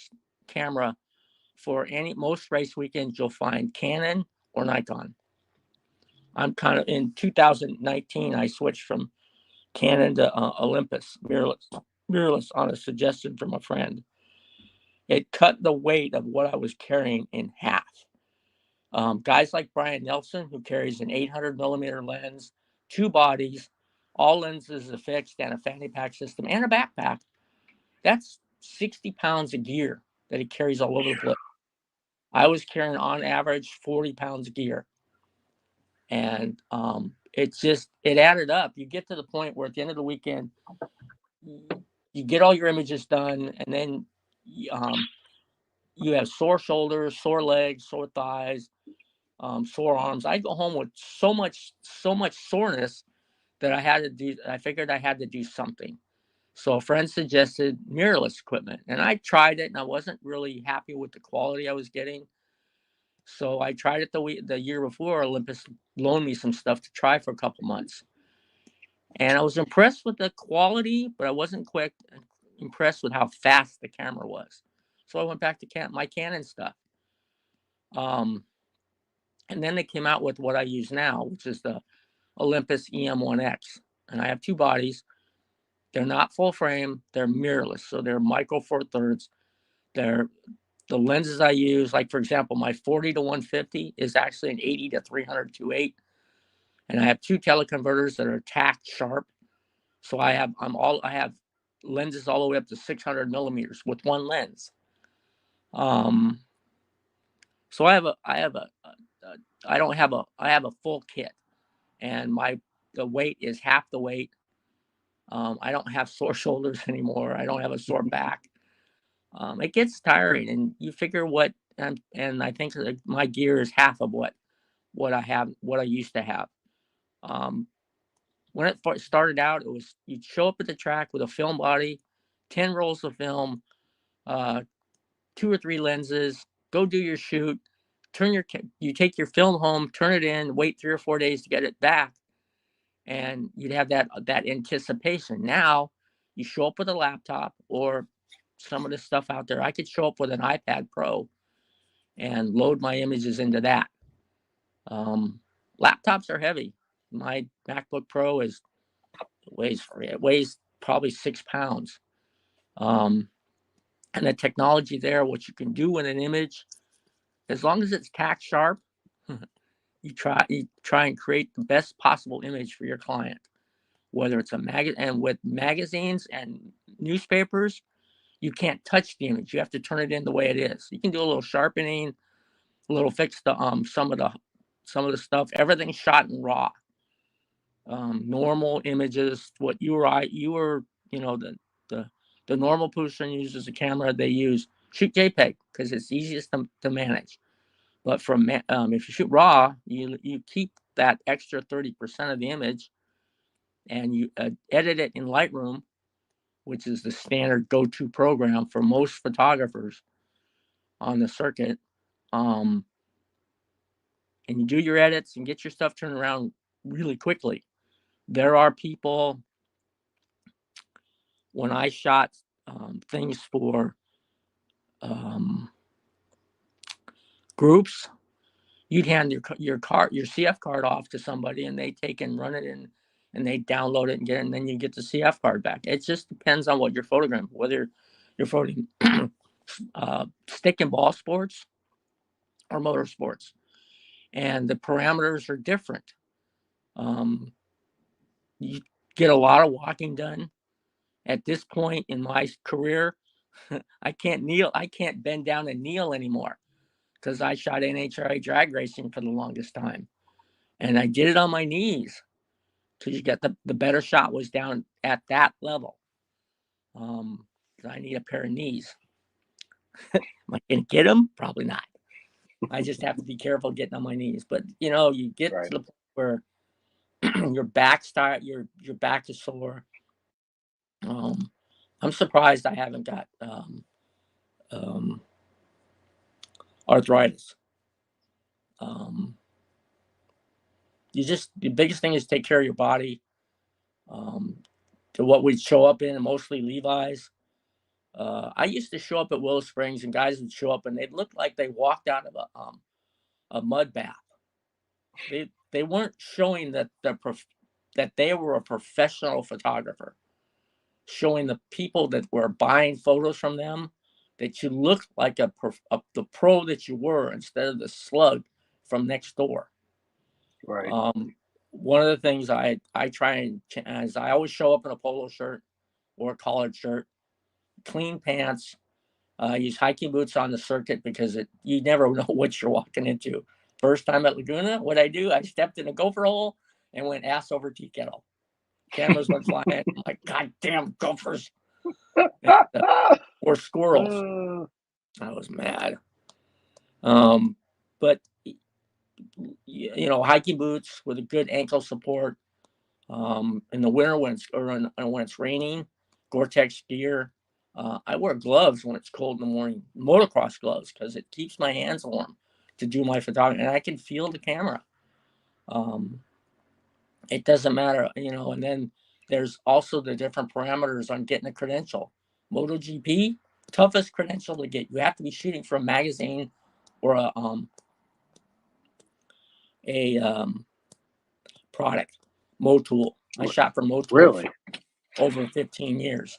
for most race weekends, you'll find Canon or Nikon. I'm kind of in 2019. I switched from Canon to Olympus mirrorless on a suggestion from a friend. It cut the weight of what I was carrying in half. Guys like Brian Nelson, who carries an 800 millimeter lens, two bodies, all lenses affixed, and a fanny pack system and a backpack. That's 60 pounds of gear that he carries all over the place. I was carrying on average 40 pounds of gear. And it added up. You get to the point where at the end of the weekend, you get all your images done, and then you have sore shoulders, sore legs, sore thighs, sore arms. I go home with so much soreness that I figured I had to do something. So a friend suggested mirrorless equipment, and I tried it, and I wasn't really happy with the quality I was getting. So I tried it the year before. Olympus loaned me some stuff to try for a couple months, and I was impressed with the quality, but I wasn't impressed with how fast the camera was. So I went back to my Canon stuff. And then they came out with what I use now, which is the Olympus EM1X, and I have two bodies. They're not full frame. They're mirrorless, so they're micro four thirds. They're the lenses I use. Like for example, my 40 to 150 is actually an 80 to 300 2.8, and I have two teleconverters that are tacked sharp. So I have lenses all the way up to 600 millimeters with one lens. So I have a full kit, and the weight is half the weight. I don't have sore shoulders anymore. I don't have a sore back. It gets tiring, and you figure and I think that my gear is half of what I used to have. When it started out, it was you'd show up at the track with a film body, 10 rolls of film, two or three lenses, go do your shoot, you take your film home, turn it in, wait 3 or 4 days to get it back, and you'd have that anticipation. Now you show up with a laptop or some of the stuff out there. I could show up with an iPad Pro and load my images into that. Laptops are heavy. My MacBook Pro weighs probably 6 pounds. And the technology there, what you can do with an image, as long as it's tack sharp, you try and create the best possible image for your client. Whether it's and with magazines and newspapers, you can't touch the image. You have to turn it in the way it is. You can do a little sharpening, a little fix the some of the stuff. Everything's shot in RAW. Normal images, what you were, the normal person uses a camera. They shoot JPEG because it's easiest to manage. But if you shoot RAW, you keep that extra 30% of the image, and you edit it in Lightroom, which is the standard go-to program for most photographers on the circuit. And you do your edits and get your stuff turned around really quickly. There are people, when I shot things for groups, you'd hand your CF card off to somebody, and they take and run it in, and they download it and get it, and then you get the CF card back. It just depends on what you're photographing, whether you're photographing stick and ball sports or motorsports, and the parameters are different. You get a lot of walking done. At this point in my career, I can't bend down and kneel anymore because I shot NHRA drag racing for the longest time, and I did it on my knees because you get the better shot was down at that level. I need a pair of knees. Am I going to get them? Probably not. I just have to be careful getting on my knees. But you get Right. to the point where your back is sore. I'm surprised I haven't got arthritis. The biggest thing is take care of your body. To what we'd show up in, mostly Levi's. I used to show up at Willow Springs, and guys would show up, and they'd look like they walked out of a mud bath. They weren't showing that they were a professional photographer, showing the people that were buying photos from them that you looked like the pro that you were instead of the slug from next door. Right. One of the things I try is I always show up in a polo shirt or a collared shirt, clean pants. Use hiking boots on the circuit because you never know what you're walking into. First time at Laguna, what I do, I stepped in a gopher hole and went ass over tea kettle. Cameras went flying. I'm like, God damn gophers. Or squirrels. I was mad. But hiking boots with a good ankle support. In the winter when it's raining, Gore-Tex gear. I wear gloves when it's cold in the morning, motocross gloves, because it keeps my hands warm to do my photography, and I can feel the camera. It doesn't matter, and then there's also the different parameters on getting a credential. MotoGP, toughest credential to get. You have to be shooting for a magazine or a product. Motul. I shot for Motul Really? for over 15 years.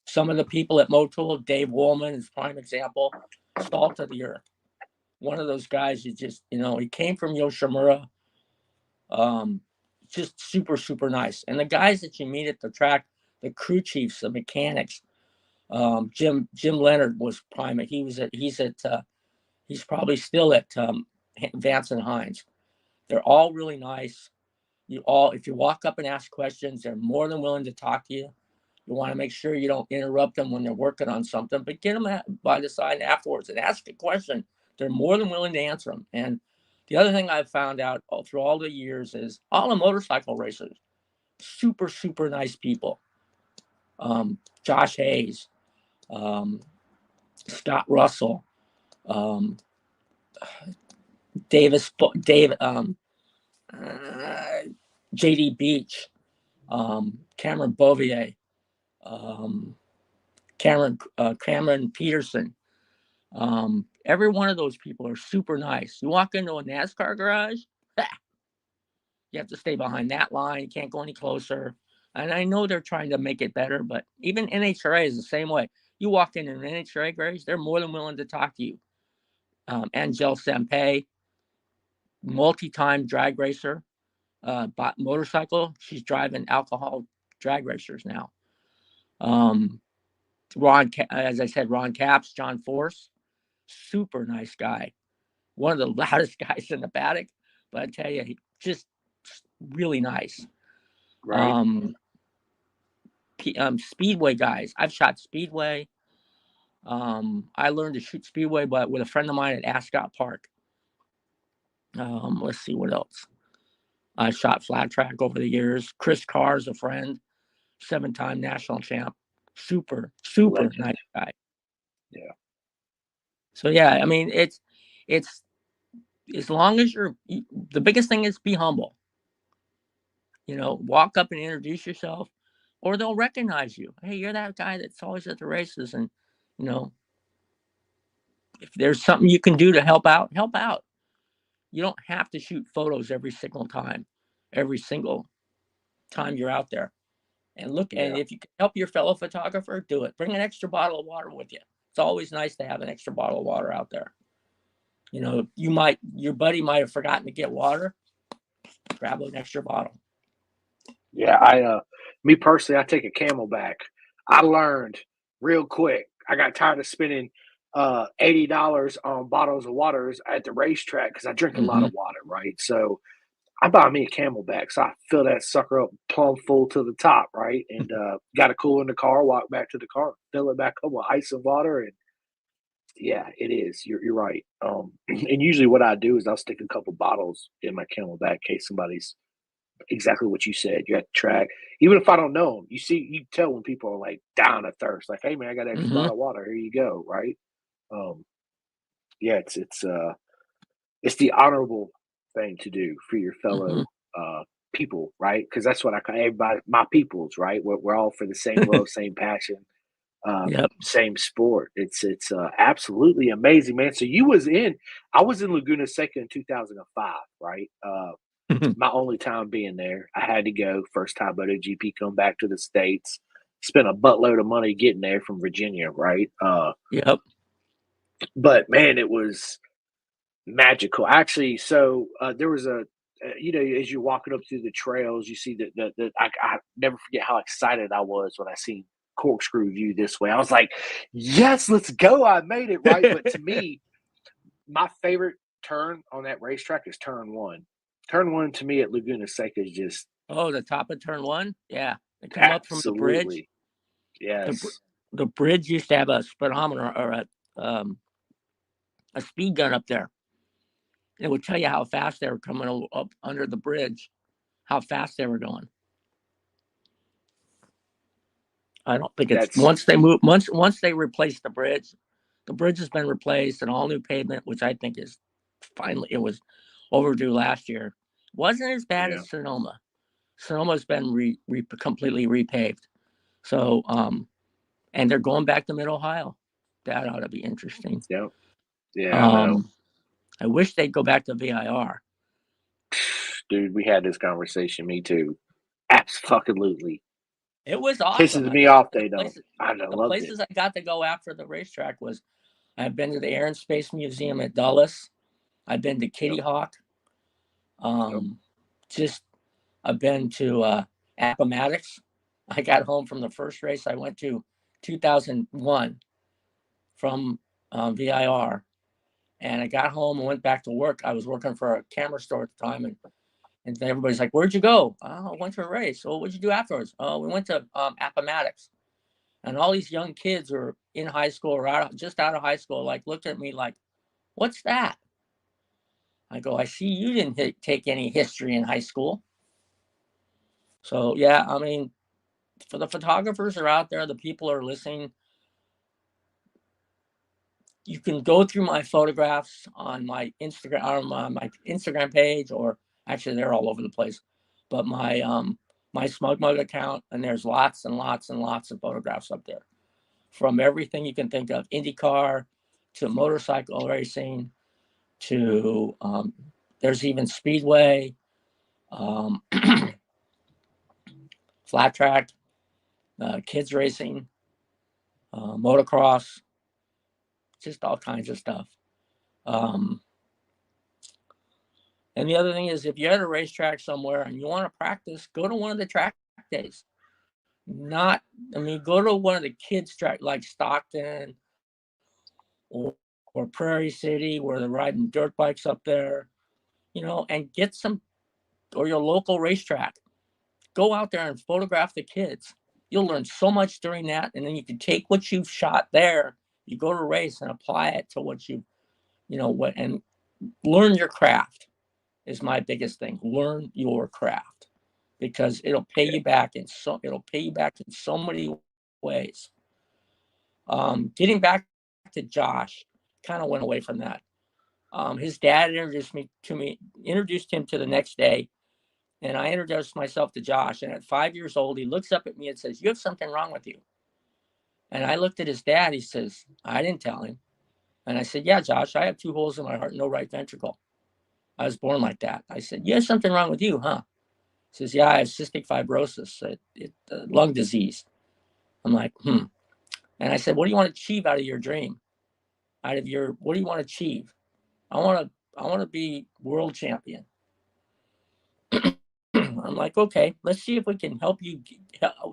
Some of the people at Motul, Dave Woolman is a prime example, salt of the earth. One of those guys, he came from Yoshimura, just super, super nice. And the guys that you meet at the track, the crew chiefs, the mechanics, Jim Leonard was prime. He's probably still at Vance and Hines. They're all really nice. If you walk up and ask questions, they're more than willing to talk to you. You want to make sure you don't interrupt them when they're working on something, but get them by the side afterwards and ask a question. They're more than willing to answer them. And the other thing I've found out through all the years is all the motorcycle racers, super, super nice people. Josh Hayes, Scott Russell, Dave, JD Beach, Cameron Bovier, Cameron Peterson. Every one of those people are super nice. You walk into a NASCAR garage, you have to stay behind that line. You can't go any closer. And I know they're trying to make it better, but even NHRA is the same way. You walk into an NHRA garage, they're more than willing to talk to you. Angel Sampay, multi-time drag racer, motorcycle. She's driving alcohol drag racers now. As I said, Ron Capps, John Force, super nice guy. One of the loudest guys in the paddock, but I tell you, he just really nice. Right. Speedway guys. I've shot Speedway. I learned to shoot Speedway, but with a friend of mine at Ascot Park. Let's see what else. I shot flat track over the years. Chris Carr's a friend, 7-time national champ. Super, super Legend. nice guy. Yeah. So yeah, I mean, it's as long as the biggest thing is be humble. Walk up and introduce yourself, or they'll recognize you. Hey, you're that guy that's always at the races, and if there's something you can do to help out, help out. You don't have to shoot photos every single time you're out there. And look, and if you can help your fellow photographer, do it. Bring an extra bottle of water with you. It's always nice to have an extra bottle of water out there. Your buddy might have forgotten to get water. Grab an extra bottle. Yeah, me personally, I take a Camelback. I learned real quick. I got tired of spending $80 on bottles of waters at the racetrack because I drink a lot of water, right? So I bought me a Camelback, so I fill that sucker up plumb full to the top, right? And got a cooler in the car. Walk back to the car, fill it back up with ice and water, and yeah, it is. You're right. And usually what I do is I'll stick a couple bottles in my Camelback in case somebody's exactly what you said. You have to track, even if I don't know 'em, you tell when people are like down of thirst, like, "Hey man, I got an extra Hmm. bottle of water. Here you go." Right? Um, yeah, it's the honorable thing to do for your Hmm. fellow people, right? Because that's what I call everybody, my peoples, right? We're all for the same love, same passion, Yep. same sport. It's absolutely amazing, man. So I was in Laguna Seca in 2005, right? My only time being there, I had to go. First time MotoGP come back to the states. Spent a buttload of money getting there from Virginia, right? Yep. But man, it was magical. Actually, so there was as you're walking up through the trails, you see I never forget how excited I was when I seen Corkscrew View this way. I was like, yes, let's go. I made it right. But to me, my favorite turn on that racetrack is turn one. Turn one to me at Laguna Seca is just Oh, the top of turn one. Yeah, they come up from the bridge. absolutely The br- yes. the bridge used to have a speedometer or um, a speed gun up there. It would tell you how fast they were coming up under the bridge, how fast they were going. I don't think it's That's once they replace the bridge. The bridge has been replaced and all new pavement, which I think is finally it was overdue last year. Wasn't as bad yeah, as Sonoma. Sonoma's been completely repaved. So and they're going back to Mid Ohio. That ought to be interesting. yeah, yeah. I know, Um, I wish they'd go back to VIR. dude. We had this conversation. Me too. Absolutely. It was awesome. Pisses I me mean, off they don't. I the loved it. places I got to go after the racetrack was I've been to the Air and Space Museum at Dulles. I've been to Kitty Yep, Hawk. yep. Um, just I've been to Appomattox. I got home from the first race I went to 2001 from VIR, and I got home and went back to work. I was working for a camera store at the time, and everybody's like, "Where'd you go?" "Oh, I went to a race." "Well, what'd you do afterwards?" "Oh, we went to Appomattox." And all these young kids who are in high school or just out of high school, like looked at me like, "What's that?" I go, "I see you didn't take any history in high school." So yeah, I mean, for the photographers are out there, the people are listening. You can go through my photographs on my Instagram page, or actually they're all over the place. But my Smug Mug account, and there's lots and lots and lots of photographs up there from everything you can think of, IndyCar to motorcycle racing to there's even speedway, um, flat track, kids racing, motocross, just all kinds of stuff. Um, and the other thing is, if you're at a racetrack somewhere and you want to practice, go to one of the track days. Not, I mean, go to one of the kids' track like Stockton or, or Prairie City, where they're riding dirt bikes up there, and get some, or your local racetrack. Go out there and photograph the kids. You'll learn so much during that, and then you can take what you've shot there, you go to race and apply it to what and learn your craft is my biggest thing. Learn your craft because it'll pay you back in so many ways. Getting back to Josh, kind of went away from that. His dad introduced him to the next day, and I introduced myself to Josh. And at 5 years old, he looks up at me and says, "You have something wrong with you." And I looked at his dad. He says, "I didn't tell him." And I said, "Yeah, Josh, I have 2 holes in my heart, no right ventricle. I was born like that." I said, "You have something wrong with you, huh?" He says, "Yeah, I have cystic fibrosis, lung disease." I'm like, hmm. And I said, "What do you want to achieve out of your dream? What do you want to achieve?" I want to be world champion." I'm like, "Okay, let's see if we can help you.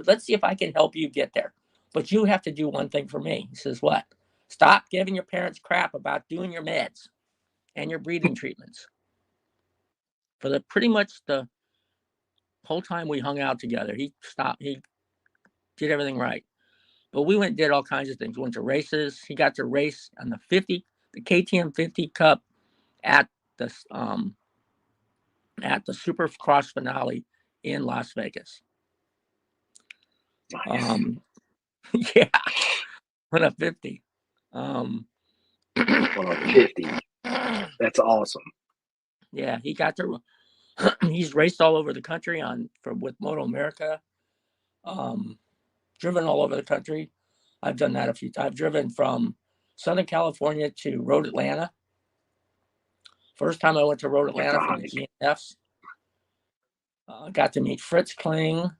Let's see if I can help you get there. But you have to do one thing for me." He says, "What?" "Stop giving your parents crap about doing your meds and your breathing treatments." for the pretty much the whole time we hung out together. He did everything right. But we went and did all kinds of things. We went to races. He got to race on the KTM 50 Cup at the Supercross finale in Las Vegas. Nice. Yeah, on a 50. On a 50. That's awesome. Yeah, he got to. He's raced all over the country with Moto America. Driven all over the country. I've done that a few times. I've driven from Southern California to Road Atlanta. First time I went to Road Atlanta for the ENFs. Got to meet Fritz Kling.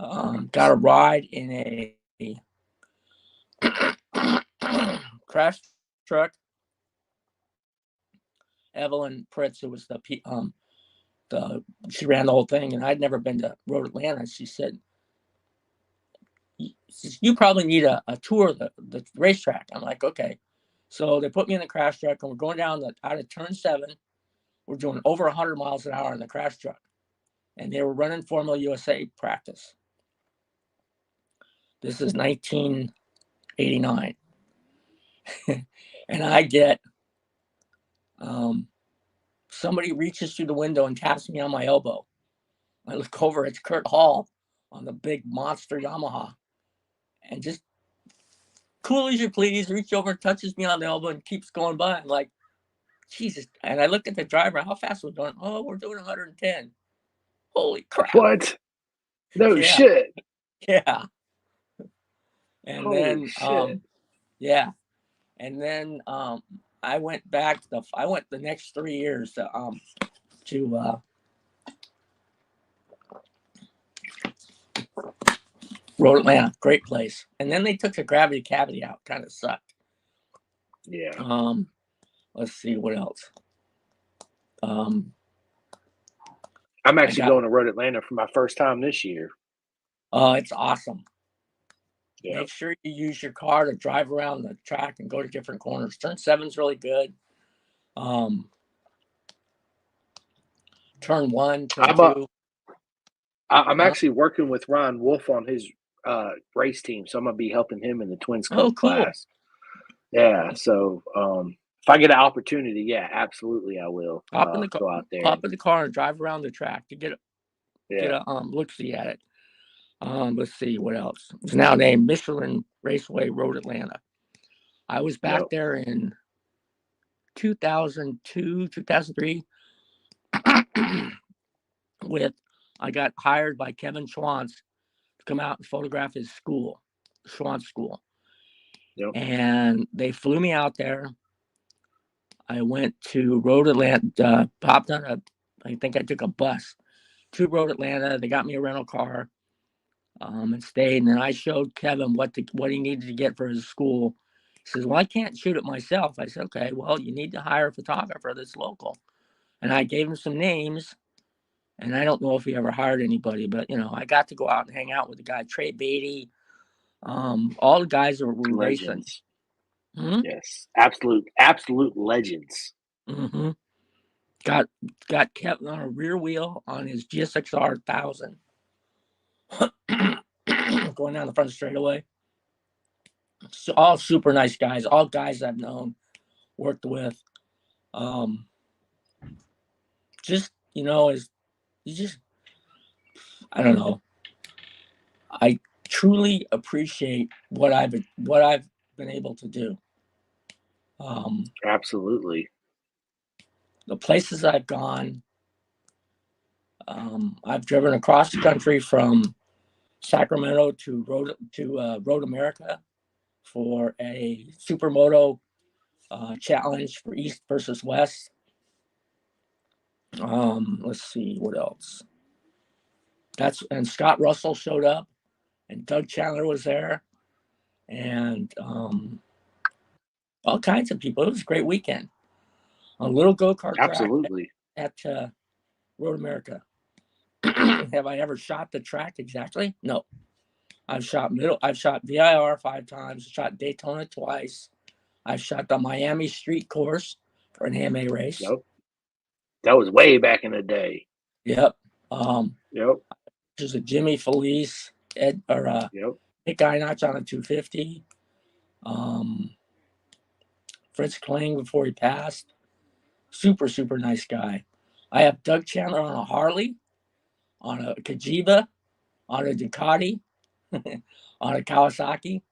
Got a ride in a crash truck. Evelyn Pritz, who was she ran the whole thing, and I'd never been to Road Atlanta. She said, "You probably need a tour of the racetrack." I'm like, okay. So they put me in the crash truck, and we're going down out of turn 7. We're doing over 100 miles an hour in the crash truck, and they were running Formula USA practice. This is 1989, and I get somebody reaches through the window and taps me on my elbow. I look over, it's Kurt Hall on the big monster Yamaha, and just cool as you please, reach over and touches me on the elbow and keeps going by. I'm like, Jesus. And I look at the driver, how fast we're going? Oh, we're doing 110. Holy crap. What? No shit. Yeah. And Holy then, shit. yeah. And then I went back, I went the next 3 years to Road Atlanta, great place. And then they took the gravity cavity out, kind of sucked. Yeah. Let's see what else. I'm actually going to Road Atlanta for my first time this year. Oh, it's awesome. Yeah. Make sure you use your car to drive around the track and go to different corners. Turn 7's really good. Turn 1, turn 2. I'm actually working with Ryan Wolf on his race team, so I'm gonna be helping him in the Twins Cup class. Yeah, so if I get an opportunity, yeah, absolutely, I will go out there. Hop in the car and drive around the track to get a look-see at it. Let's see what else. It's now named Michelin Raceway Road Atlanta. I was back there in 2002, 2003 I got hired by Kevin Schwantz to come out and photograph his school, Schwantz School. Yep. And they flew me out there. I went to Road Atlanta, popped on I think I took a bus to Road Atlanta. They got me a rental car and stayed. And then I showed Kevin what he needed to get for his school. He says, well, I can't shoot it myself. I said, okay, well, you need to hire a photographer that's local. And I gave him some names. And I don't know if he ever hired anybody, but, I got to go out and hang out with the guy, Trey Beatty, all the guys that were racing. Mm-hmm. Yes, absolute legends. Mm-hmm. Got Kevin on a rear wheel on his GSXR 1000, going down the front straightaway. So all super nice guys, all guys I've known, worked with. I don't know. I truly appreciate what I've been able to do. Absolutely. The places I've gone, I've driven across the country from Sacramento to Road America for a supermoto challenge for East versus West. Let's see what else. And Scott Russell showed up, and Doug Chandler was there, and all kinds of people. It was a great weekend. A little go-kart absolutely track at Road America. Have I ever shot the track exactly? No. I've shot VIR 5 times. Shot Daytona twice. I've shot the Miami Street Course for an AMA race. Yep. That was way back in the day. Yep. Yep. There's a Jimmy Felice, Yep. Nick Einach on a 250. Fritz Kling before he passed. Super, super nice guy. I have Doug Chandler on a Harley, on a Kajiba, on a Ducati, on a Kawasaki.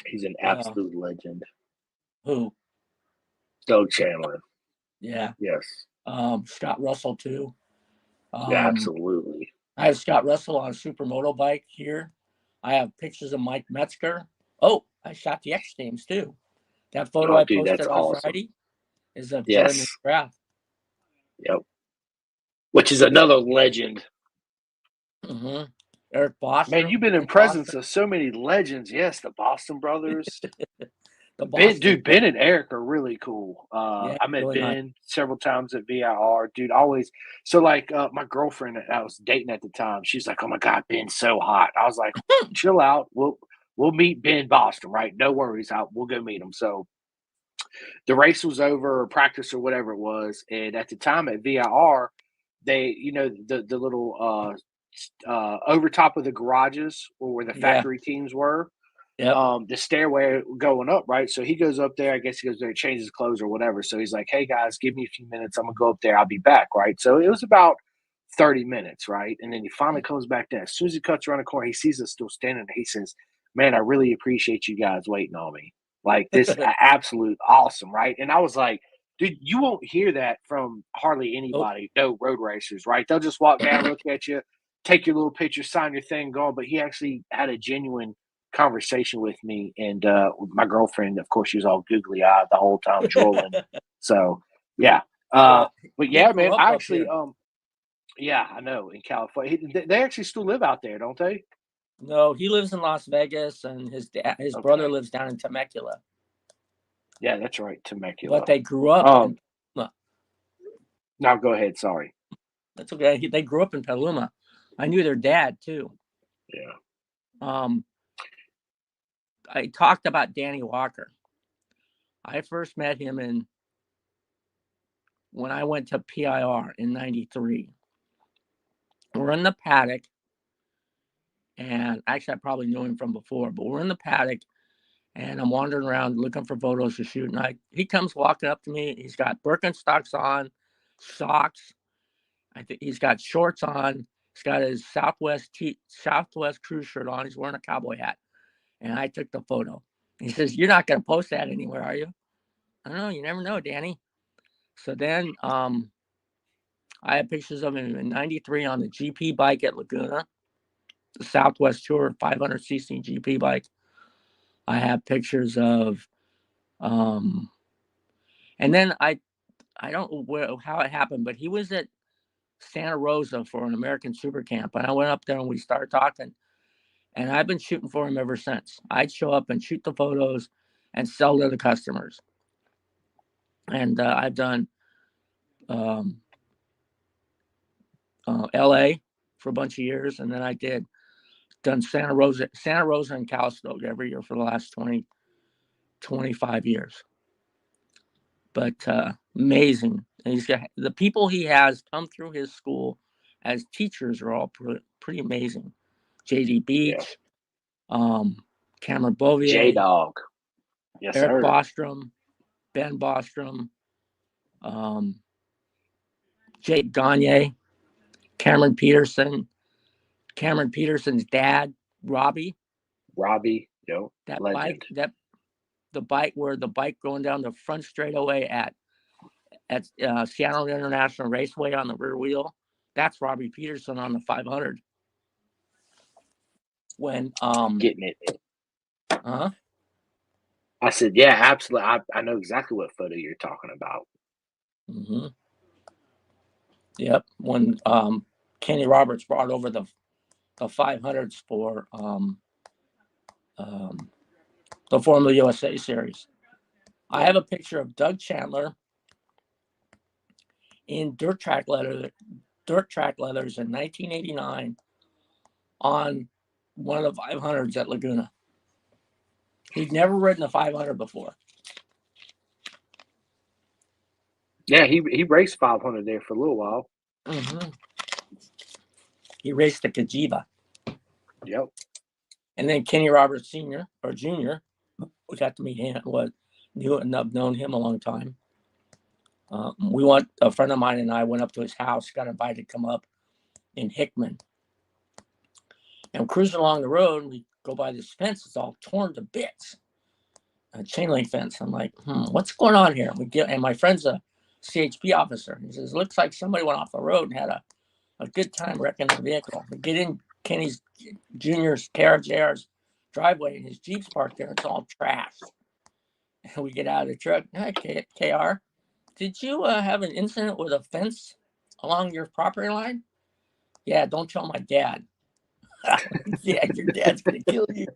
He's an absolute legend. Who? Doug Chandler. Yeah. Yes. Scott Russell too. Yeah, absolutely. I have Scott Russell on a supermoto bike here. I have pictures of Mike Metzger. Oh, I shot the X Games too. That photo I Dude, posted that's on awesome. Friday is of Yes. Jeremy McGrath. Yep. Which is another legend. Mm-hmm. Eric Bostrom. Man, you've been in presence of so many legends. Yes, the Boston brothers. Ben and Eric are really cool. Yeah, I met really Ben nice. several times at VIR. Dude, always. So, like, my girlfriend that I was dating at the time, she's like, "Oh my God, Ben's so hot." I was like, "Chill out. We'll meet Ben Boston, right? No worries. We'll go meet him." So the race was over, or practice or whatever it was, and at the time at VIR, they, the little over top of the garages or where the factory teams were. Yep. The stairway going up, right? So he goes up there. I guess he goes there, changes clothes or whatever. So he's like, "Hey guys, give me a few minutes. I'm gonna go up there. I'll be back." Right. So it was about 30 minutes, right? And then he finally comes back down. As soon as he cuts around the corner, he sees us still standing there. He says, "Man, I really appreciate you guys waiting on me. Like this absolute awesome, right?" And I was like, "Dude, you won't hear that from hardly anybody, no road racers, right? They'll just walk down, look at you, take your little picture, sign your thing, go on." But he actually had a genuine conversation with me, and my girlfriend, of course, she was all googly eyed the whole time, drooling. So yeah, but yeah, man, I actually, yeah, I know in California, they actually still live out there, don't they? No, he lives in Las Vegas, and his brother lives down in Temecula. Yeah, that's right, Temecula. But they grew up in Petaluma. Now go ahead. Sorry. That's okay. They grew up in Petaluma. I knew their dad too. Yeah. I talked about Danny Walker. I first met him when I went to PIR in '93. We're in the paddock, and actually I probably knew him from before, but we're in the paddock, and I'm wandering around looking for photos to shoot. And he comes walking up to me. He's got Birkenstocks on, socks. I think he's got shorts on. He's got his Southwest cruise shirt on. He's wearing a cowboy hat. And I took the photo. He says, "You're not going to post that anywhere, are you?" I don't know. You never know, Danny. So then I have pictures of him in '93 on the GP bike at Laguna, the Southwest Tour 500cc GP bike. I have pictures of, and then I don't know how it happened, but he was at Santa Rosa for an American Super Camp, and I went up there and we started talking, and I've been shooting for him ever since. I'd show up and shoot the photos and sell to the customers, and I've done LA for a bunch of years, and then I done Santa Rosa and Calistoga every year for the last 25 years. But amazing. And he's got the people he has come through his school as teachers are all pretty amazing. JD Beach, Cameron Bovier, J-Dog. Yes, Eric sir. Bostrom, Ben Bostrom, Jake Gagne, Cameron Peterson's dad, Robbie, yo, that legend. the bike going down the front straightaway at Seattle International Raceway on the rear wheel. That's Robbie Peterson on the 500. When Getting it. Uh-huh. I said, yeah, absolutely. I know exactly what photo you're talking about. Mm-hmm. Yep. When Kenny Roberts brought over the 500s for the Formula USA series. I have a picture of Doug Chandler in dirt track leathers in 1989 on one of the 500s at Laguna. He'd never ridden a 500 before. Yeah, he raced 500 there for a little while. Mm-hmm. He raced the Kajiva. Yep. And then Kenny Roberts Sr. or Jr., we got to meet him, I've known him a long time. A friend of mine and I went up to his house, got invited to come up in Hickman. And cruising along the road, we go by this fence, it's all torn to bits. A chain link fence. I'm like, what's going on here? And my friend's a CHP officer. He says, looks like somebody went off the road and had a good time wrecking their vehicle. We get in Kenny's Jr.'s KRJR's driveway and his Jeep's parked there. It's all trashed. And we get out of the truck. Hi, KR. Did you have an incident with a fence along your property line? Yeah, don't tell my dad. Yeah, your dad's going to kill you.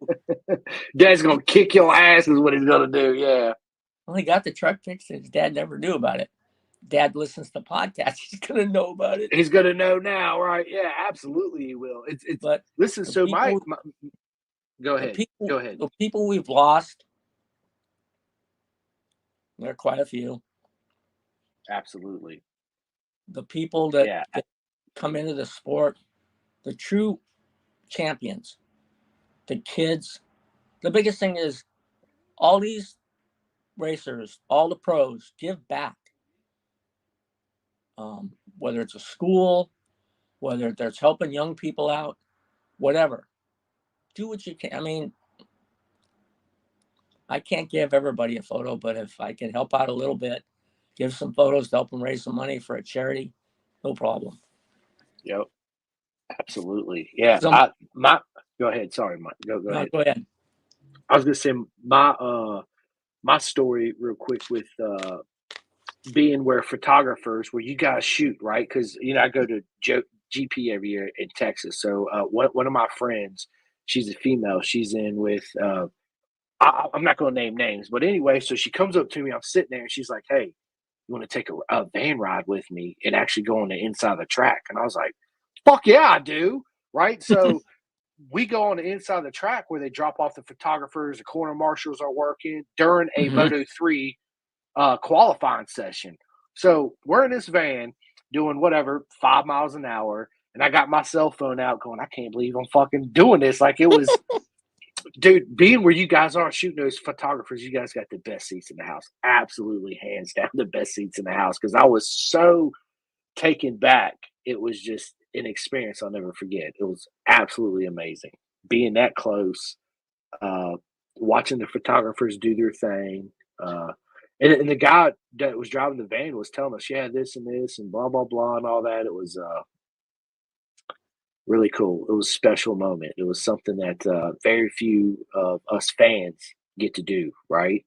Dad's going to kick your ass is what he's going to do, yeah. Well, he got the truck fixed and his dad never knew about it. Dad listens to podcasts. He's going to know about it. He's going to know now, right? Yeah, absolutely he will. But listen, so people, go ahead. Go ahead. The people we've lost, there are quite a few. Absolutely. The people that come into the sport, the true champions, the kids. The biggest thing is all these racers, all the pros, give back. Whether it's a school, whether there's helping young people out, whatever. Do what you can. I mean, I can't give everybody a photo, but if I can help out a little bit, give some photos to help them raise some money for a charity, no problem. Yep. Absolutely. Yeah. Go ahead. Sorry, Mike. Go ahead. Go ahead. I was gonna say my story real quick with being where photographers where you guys shoot, right? Because I go to GP every year in Texas. So one of my friends, she's a female, she's in with I'm not gonna name names, but anyway, so she comes up to me, I'm sitting there and she's like, hey, you want to take a van ride with me and actually go on the inside of the track? And I was like, fuck yeah, I do. Right. So we go on the inside of the track where they drop off the photographers, the corner marshals are working during a Moto 3 qualifying session. So we're in this van doing whatever, 5 miles an hour. And I got my cell phone out going, I can't believe I'm fucking doing this. Like it was, dude, being where you guys are shooting those photographers, you guys got the best seats in the house. Absolutely, hands down, the best seats in the house. Because I was so taken back. It was just an experience I'll never forget. It was absolutely amazing. Being that close, watching the photographers do their thing. And the guy that was driving the van was telling us, yeah, this and this and blah, blah, blah, and all that. It was really cool. It was a special moment. It was something that very few of us fans get to do, right?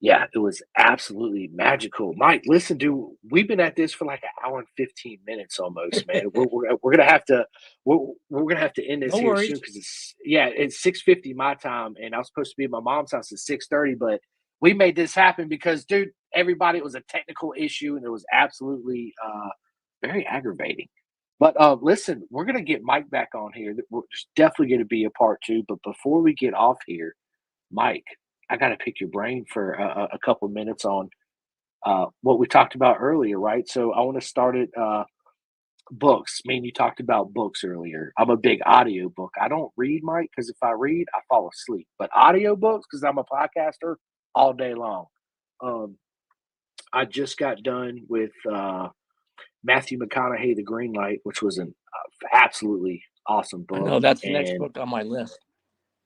Yeah, it was absolutely magical. Mike, listen, dude, we've been at this for like an hour and 15 minutes almost, man. We're gonna have to gonna have to end this here soon because it's 6:50 my time, and I was supposed to be at my mom's house at 6:30, but we made this happen because, dude, it was a technical issue, and it was absolutely very aggravating. But listen, we're gonna get Mike back on here. There's definitely gonna be a part 2. But before we get off here, Mike, I got to pick your brain for a couple of minutes on what we talked about earlier, right? So I want to start at books. I mean, you talked about books earlier. I'm a big audio book. I don't read, Mike, because if I read, I fall asleep. But audio books, because I'm a podcaster, all day long. I just got done with Matthew McConaughey, The Green Light, which was an absolutely awesome book. I know that's the next book on my list.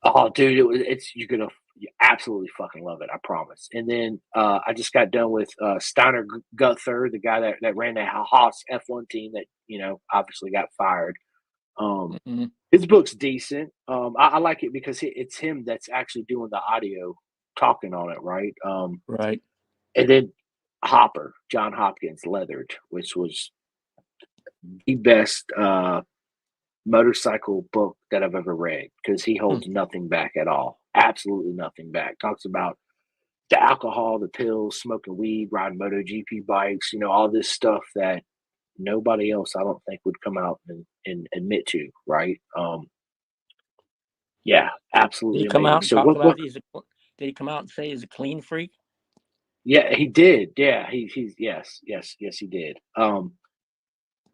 Oh, dude, you're gonna absolutely fucking love it. I promise. And then I just got done with Steiner Gunther, the guy that ran the Haas F1 team that obviously got fired. His book's decent. I like it because it's him that's actually doing the audio talking on it, right? Right. And then Hopper, John Hopkins, Leathered, which was the best motorcycle book that I've ever read because he holds nothing back at all. Absolutely nothing back. Talks about the alcohol, the pills, smoking weed, riding MotoGP bikes, all this stuff that nobody else I don't think would come out and admit to, right? Yeah, Did he absolutely come out amazing. and So talk what about book? did he come out and say he's a clean freak? Yeah, he did. Yeah, he's yes, he did.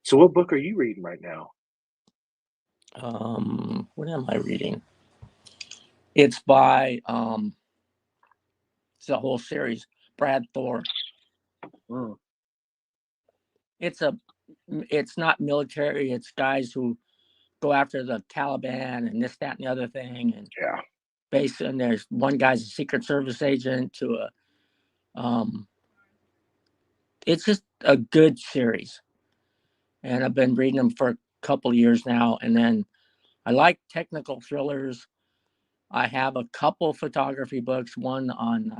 So what book are you reading right now? What am I reading? It's by it's a whole series. Brad Thor. Mm, It's a it's not military. It's guys who go after the Taliban and this, that, and the other thing. And yeah, and there's one guy's a Secret Service agent to a it's just a good series. And I've been reading them for a couple of years now. And then I like technical thrillers. I have a couple photography books. One on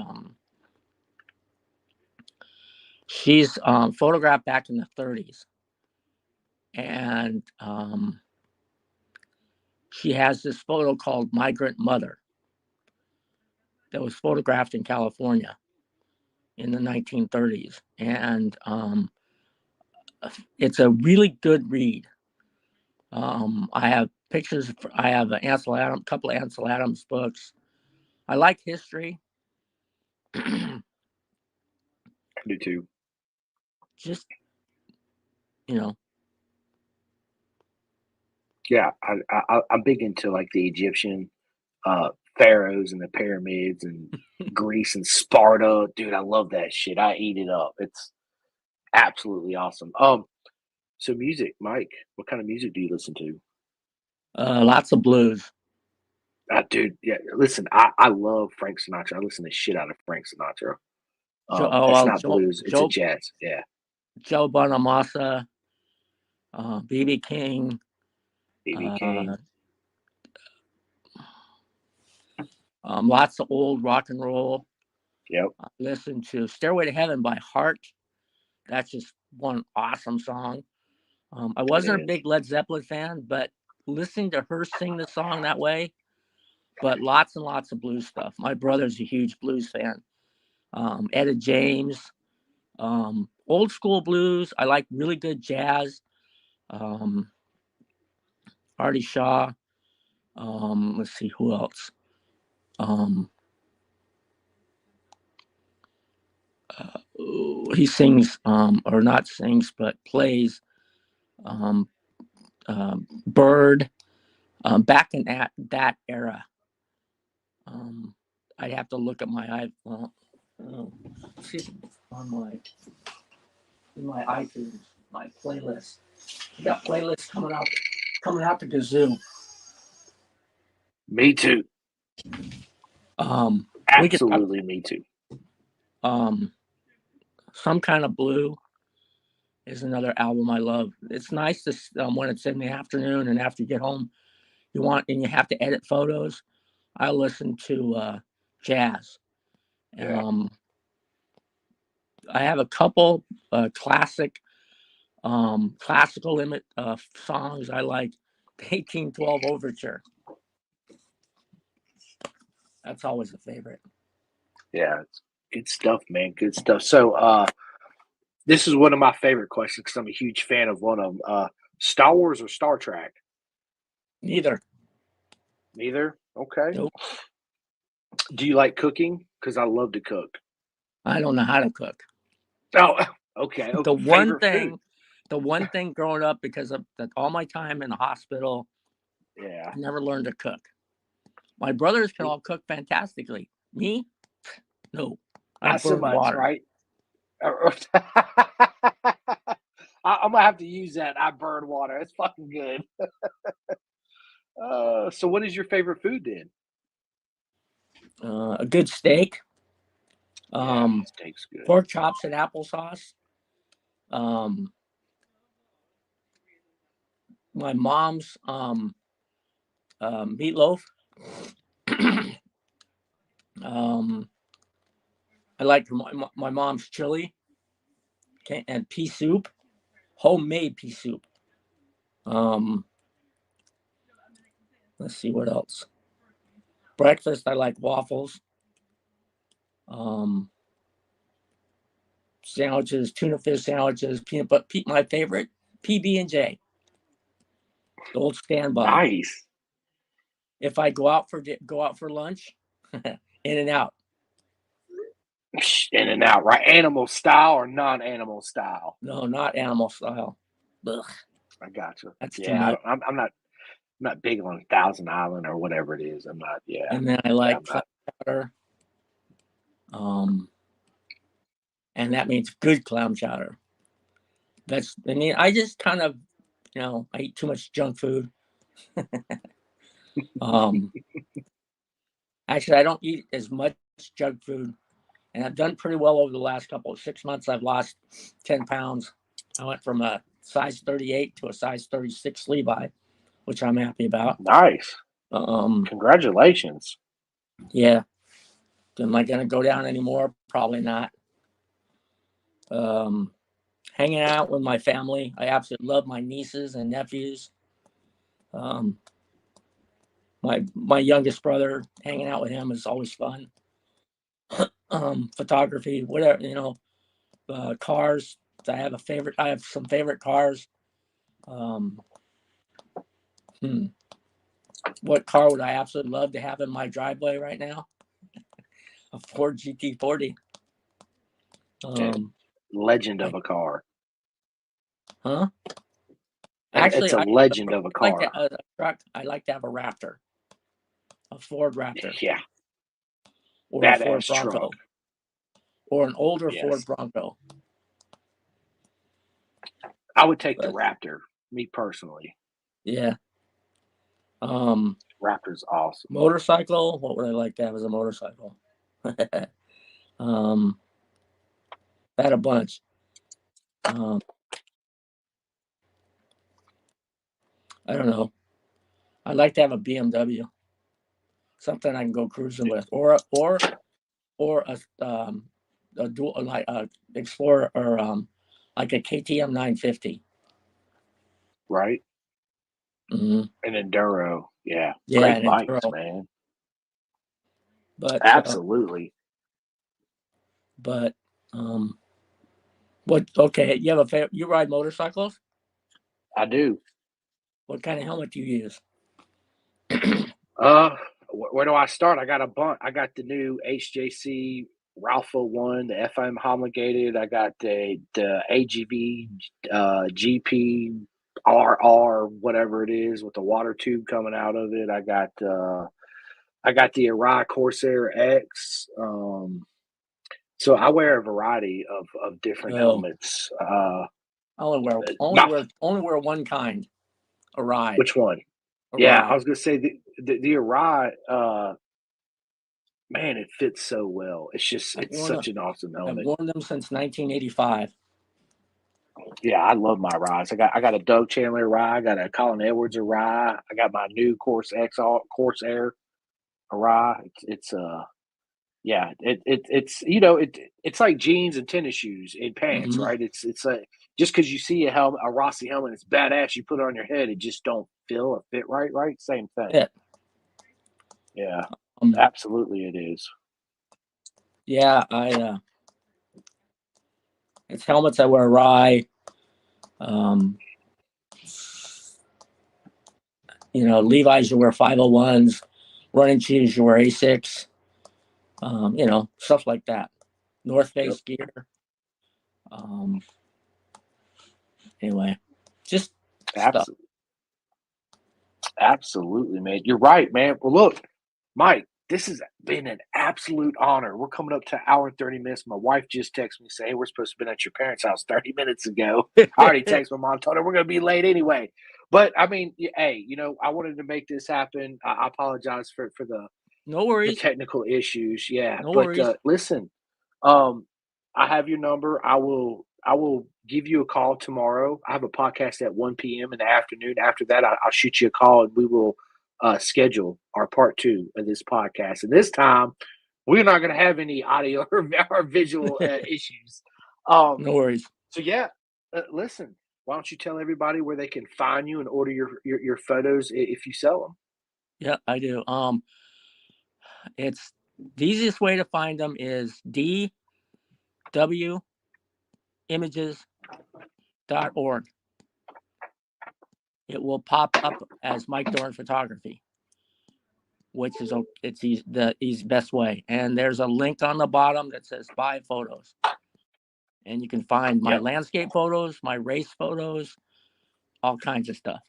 she's photographed back in the 30s, and she has this photo called Migrant Mother that was photographed in California in the 1930s, and it's a really good read. I have pictures. I have a couple of Ansel Adams books. I like history. I do too. Just you know, Yeah, I'm big into like the Egyptian pharaohs and the pyramids and Greece and Sparta. Dude, I love that shit. I eat it up. It's absolutely awesome. So music, Mike. What kind of music do you listen to? lots of blues. Dude, yeah. Listen, I love Frank Sinatra. I listen to shit out of Frank Sinatra. That's Well, not blues. It's a jazz. Yeah, Joe Bonamassa, BB King, BB uh, King. lots of old rock and roll. Yep, I listen to Stairway to Heaven by Heart. That's just one awesome song. I it wasn't a is. big Led Zeppelin fan, but listening to her sing the song that way, but lots and lots of blues stuff. My brother's a huge blues fan. Etta James, old school blues. I like really good jazz. Um, Artie Shaw. Let's see who else. Um, he sings, or not sings, but plays um, Bird. Back in that era, I'd have to look at see on my iTunes, my playlist. I got playlists coming out to kazoo. Me too. We could talk Absolutely, me too. um, some kind of blue is another album I love. It's nice to when it's in the afternoon and after you get home, you have to edit photos. I listen to jazz. Yeah. Um, I have a couple classical limit songs I like. The 1812 Overture. That's always a favorite. Yeah, it's good stuff, man. Good stuff. So, this is one of my favorite questions because I'm a huge fan of one of them. Star Wars or Star Trek? Neither. Neither. Okay. Nope. Do you like cooking? Because I love to cook. I don't know how to cook. Oh, okay. The Okay. one Favorite food? thing, the one thing growing up because of all my time in the hospital, Yeah. I never learned to cook. My brothers can all cook fantastically. Me, no. I Not so burn much, water. right? I'm gonna have to use that. I burn water. It's fucking good. So what is your favorite food then? A good steak, Yeah, um, steak's good. pork chops and applesauce. Um, my mom's meatloaf. um, I like my mom's chili and pea soup, homemade pea soup. Um, let's see what else. Breakfast, I like waffles. Um, Sandwiches, tuna fish sandwiches, peanut butter. My favorite, PB and J, the old standby. Nice. If I go out for lunch, In and Out. In and out, right? Animal style or non-animal style? No, not animal style. Ugh, I got you. that's too Yeah, I much. don't, I'm not. I'm not big on Thousand Island or whatever it is. I'm not. Yeah, And then I yeah. like I'm clam not. chowder. And that means good clam chowder. I mean, I just kind of, I eat too much junk food. Um, Actually, I don't eat as much junk food, and I've done pretty well over the last 6 months. I've lost 10 pounds. I went from a size 38 to a size 36 Levi, which I'm happy about. Nice. Um, Congratulations. yeah. Am I going to go down anymore? Probably not. Um, Hanging out with my family. I absolutely love my nieces and nephews. Um, my youngest brother, hanging out with him is always fun. Photography, whatever, cars. I have some favorite cars. Um, hmm, what car would I absolutely love to have in my driveway right now? A Ford GT40. Yeah, Um, legend I, of a car. huh? It's Actually, a I legend of a like car. a truck. I like to have a Raptor, a Ford Raptor, Yeah, or a Ford badass truck. Bronco, or an older Ford Yes, Bronco. I would take the But Raptor. Me personally, yeah. Um, Raptor's awesome. Motorcycle. What would I like to have as a motorcycle? um, I had a bunch. Um, I don't know. I'd like to have a BMW, something I can go cruising with, or a dual like a Explorer, or like a KTM 950. Right? Mm-hmm. An Enduro. Yeah, Yeah, great an bikes, Enduro. man. But Absolutely. but um, what? Okay, you have a favorite? You ride motorcycles? I do. What kind of helmet do you use? Uh, where do I start? I got a bunch. I got the new HJC Ralpha one, the FM homologated. I got the AGV GP RR, whatever it is, with the water tube coming out of it. I got the Arai Corsair X. So I wear a variety of different Oh, helmets. I only wear only Not wear only wear one kind. Arai. which one? Yeah, Arai. I was gonna say the Arai. Man, it fits so well. I've It's worn them. such an awesome I've helmet. worn them since 1985. Yeah, I love my rides. I got a Doug Chandler ride. I got a Colin Edwards ride. I got my new Corsair ride. Yeah, it's it's like jeans and tennis shoes and pants, Mm-hmm. right? It's like just because you see a Rossi helmet, it's badass. You put it on your head, it just don't feel or fit right. Right, same thing. Yeah. Yeah, Um, absolutely, it is. yeah. It's helmets I wear Arai. Um, Levi's you wear 501s. Running shoes you wear Asics. Stuff like that. North Yep. Face gear. Um, anyway, just stuff. Absolutely. Absolutely, man. You're right, man. Well, look, Mike, this has been an absolute honor. We're coming up to an hour and 30 minutes. My wife just texted me saying, hey, we're supposed to have been at your parents' house 30 minutes ago. I already texted my mom, told her we're going to be late anyway. But I mean, hey, I wanted to make this happen. I apologize for No the worries. technical issues. Yeah. No But worries. listen, um, I have your number. I will give you a call tomorrow. I have a podcast at 1 p.m. in the afternoon. After that, I'll shoot you a call and we will schedule our part two of this podcast. And this time, we're not going to have any audio or visual issues. Um, No worries. so, yeah, listen, why don't you tell everybody where they can find you and order your photos if you sell them? Yeah, I do. It's the easiest way to find them is dwimages.org. It will pop up as Mike Dorn Photography. which is it's the best way. And there's a link on the bottom that says buy photos, and you can find my landscape photos, my race photos, all kinds of stuff.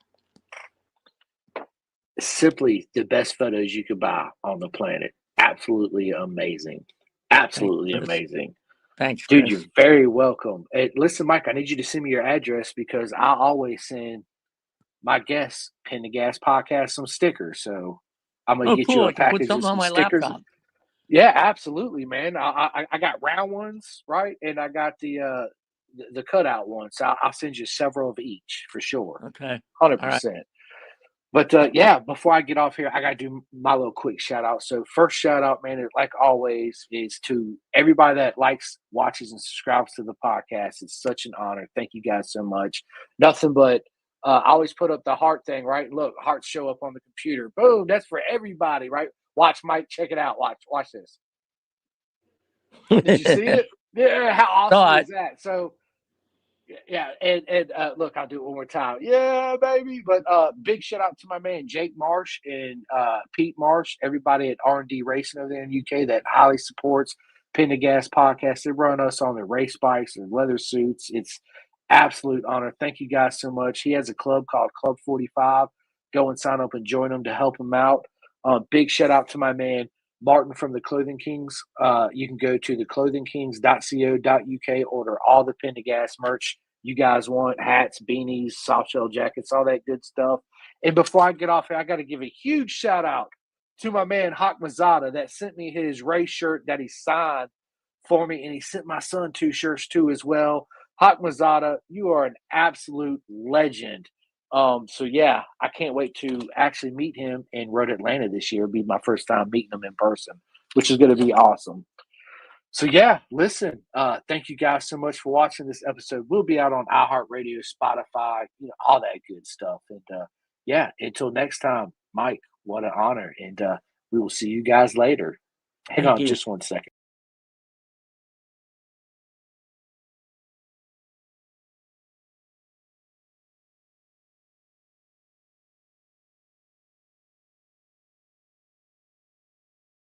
Simply the best photos you could buy on the planet. Absolutely amazing. Absolutely amazing. Thanks, dude. Chris. You're very welcome. Hey, listen, Mike, I need you to send me your address because I always send my guests Pin the Gas podcast some stickers. So I'm gonna get cool. you a I can put package of something some on my stickers. laptop. Yeah, absolutely, man. I got round ones, right, and I got the cutout ones. So I'll send you several of each for sure. Okay, 100%. But yeah, before I get off here, I gotta do my little quick shout out. So first shout out, man, like always, is to everybody that likes, watches, and subscribes to the podcast. It's such an honor. Thank you guys so much. Nothing but I always put up the heart thing, right? Look, hearts show up on the computer. Boom, that's for everybody, right? Watch, Mike, check it out. Watch this. Did you see it? Yeah, how awesome is that? So yeah, and look, I'll do it one more time. Yeah, baby. But big shout out to my man Jake Marsh and Pete Marsh, everybody at R&D Racing over there in UK that highly supports Pin the Gas podcast. They run us on their race bikes and leather suits. It's absolute honor. Thank you guys so much. He has a club called Club 45. Go and sign up and join them to help him out. Big shout out to my man Martin from the Clothing Kings. You can go to theclothingkings.co.uk, order all the Pin to Gas merch you guys want, hats, beanies, soft shell jackets, all that good stuff. And before I get off here, I got to give a huge shout out to my man Hawk Mazada that sent me his race shirt that he signed for me, and he sent my son 2 shirts too as well. Hawk Mazada, you are an absolute legend. So yeah, I can't wait to actually meet him in Road Atlanta this year. It'll be my first time meeting him in person, which is going to be awesome. So yeah, listen, thank you guys so much for watching this episode. We'll be out on iHeartRadio, Spotify, all that good stuff. And yeah, until next time, Mike, what an honor. And we will see you guys later. Hang on just one second.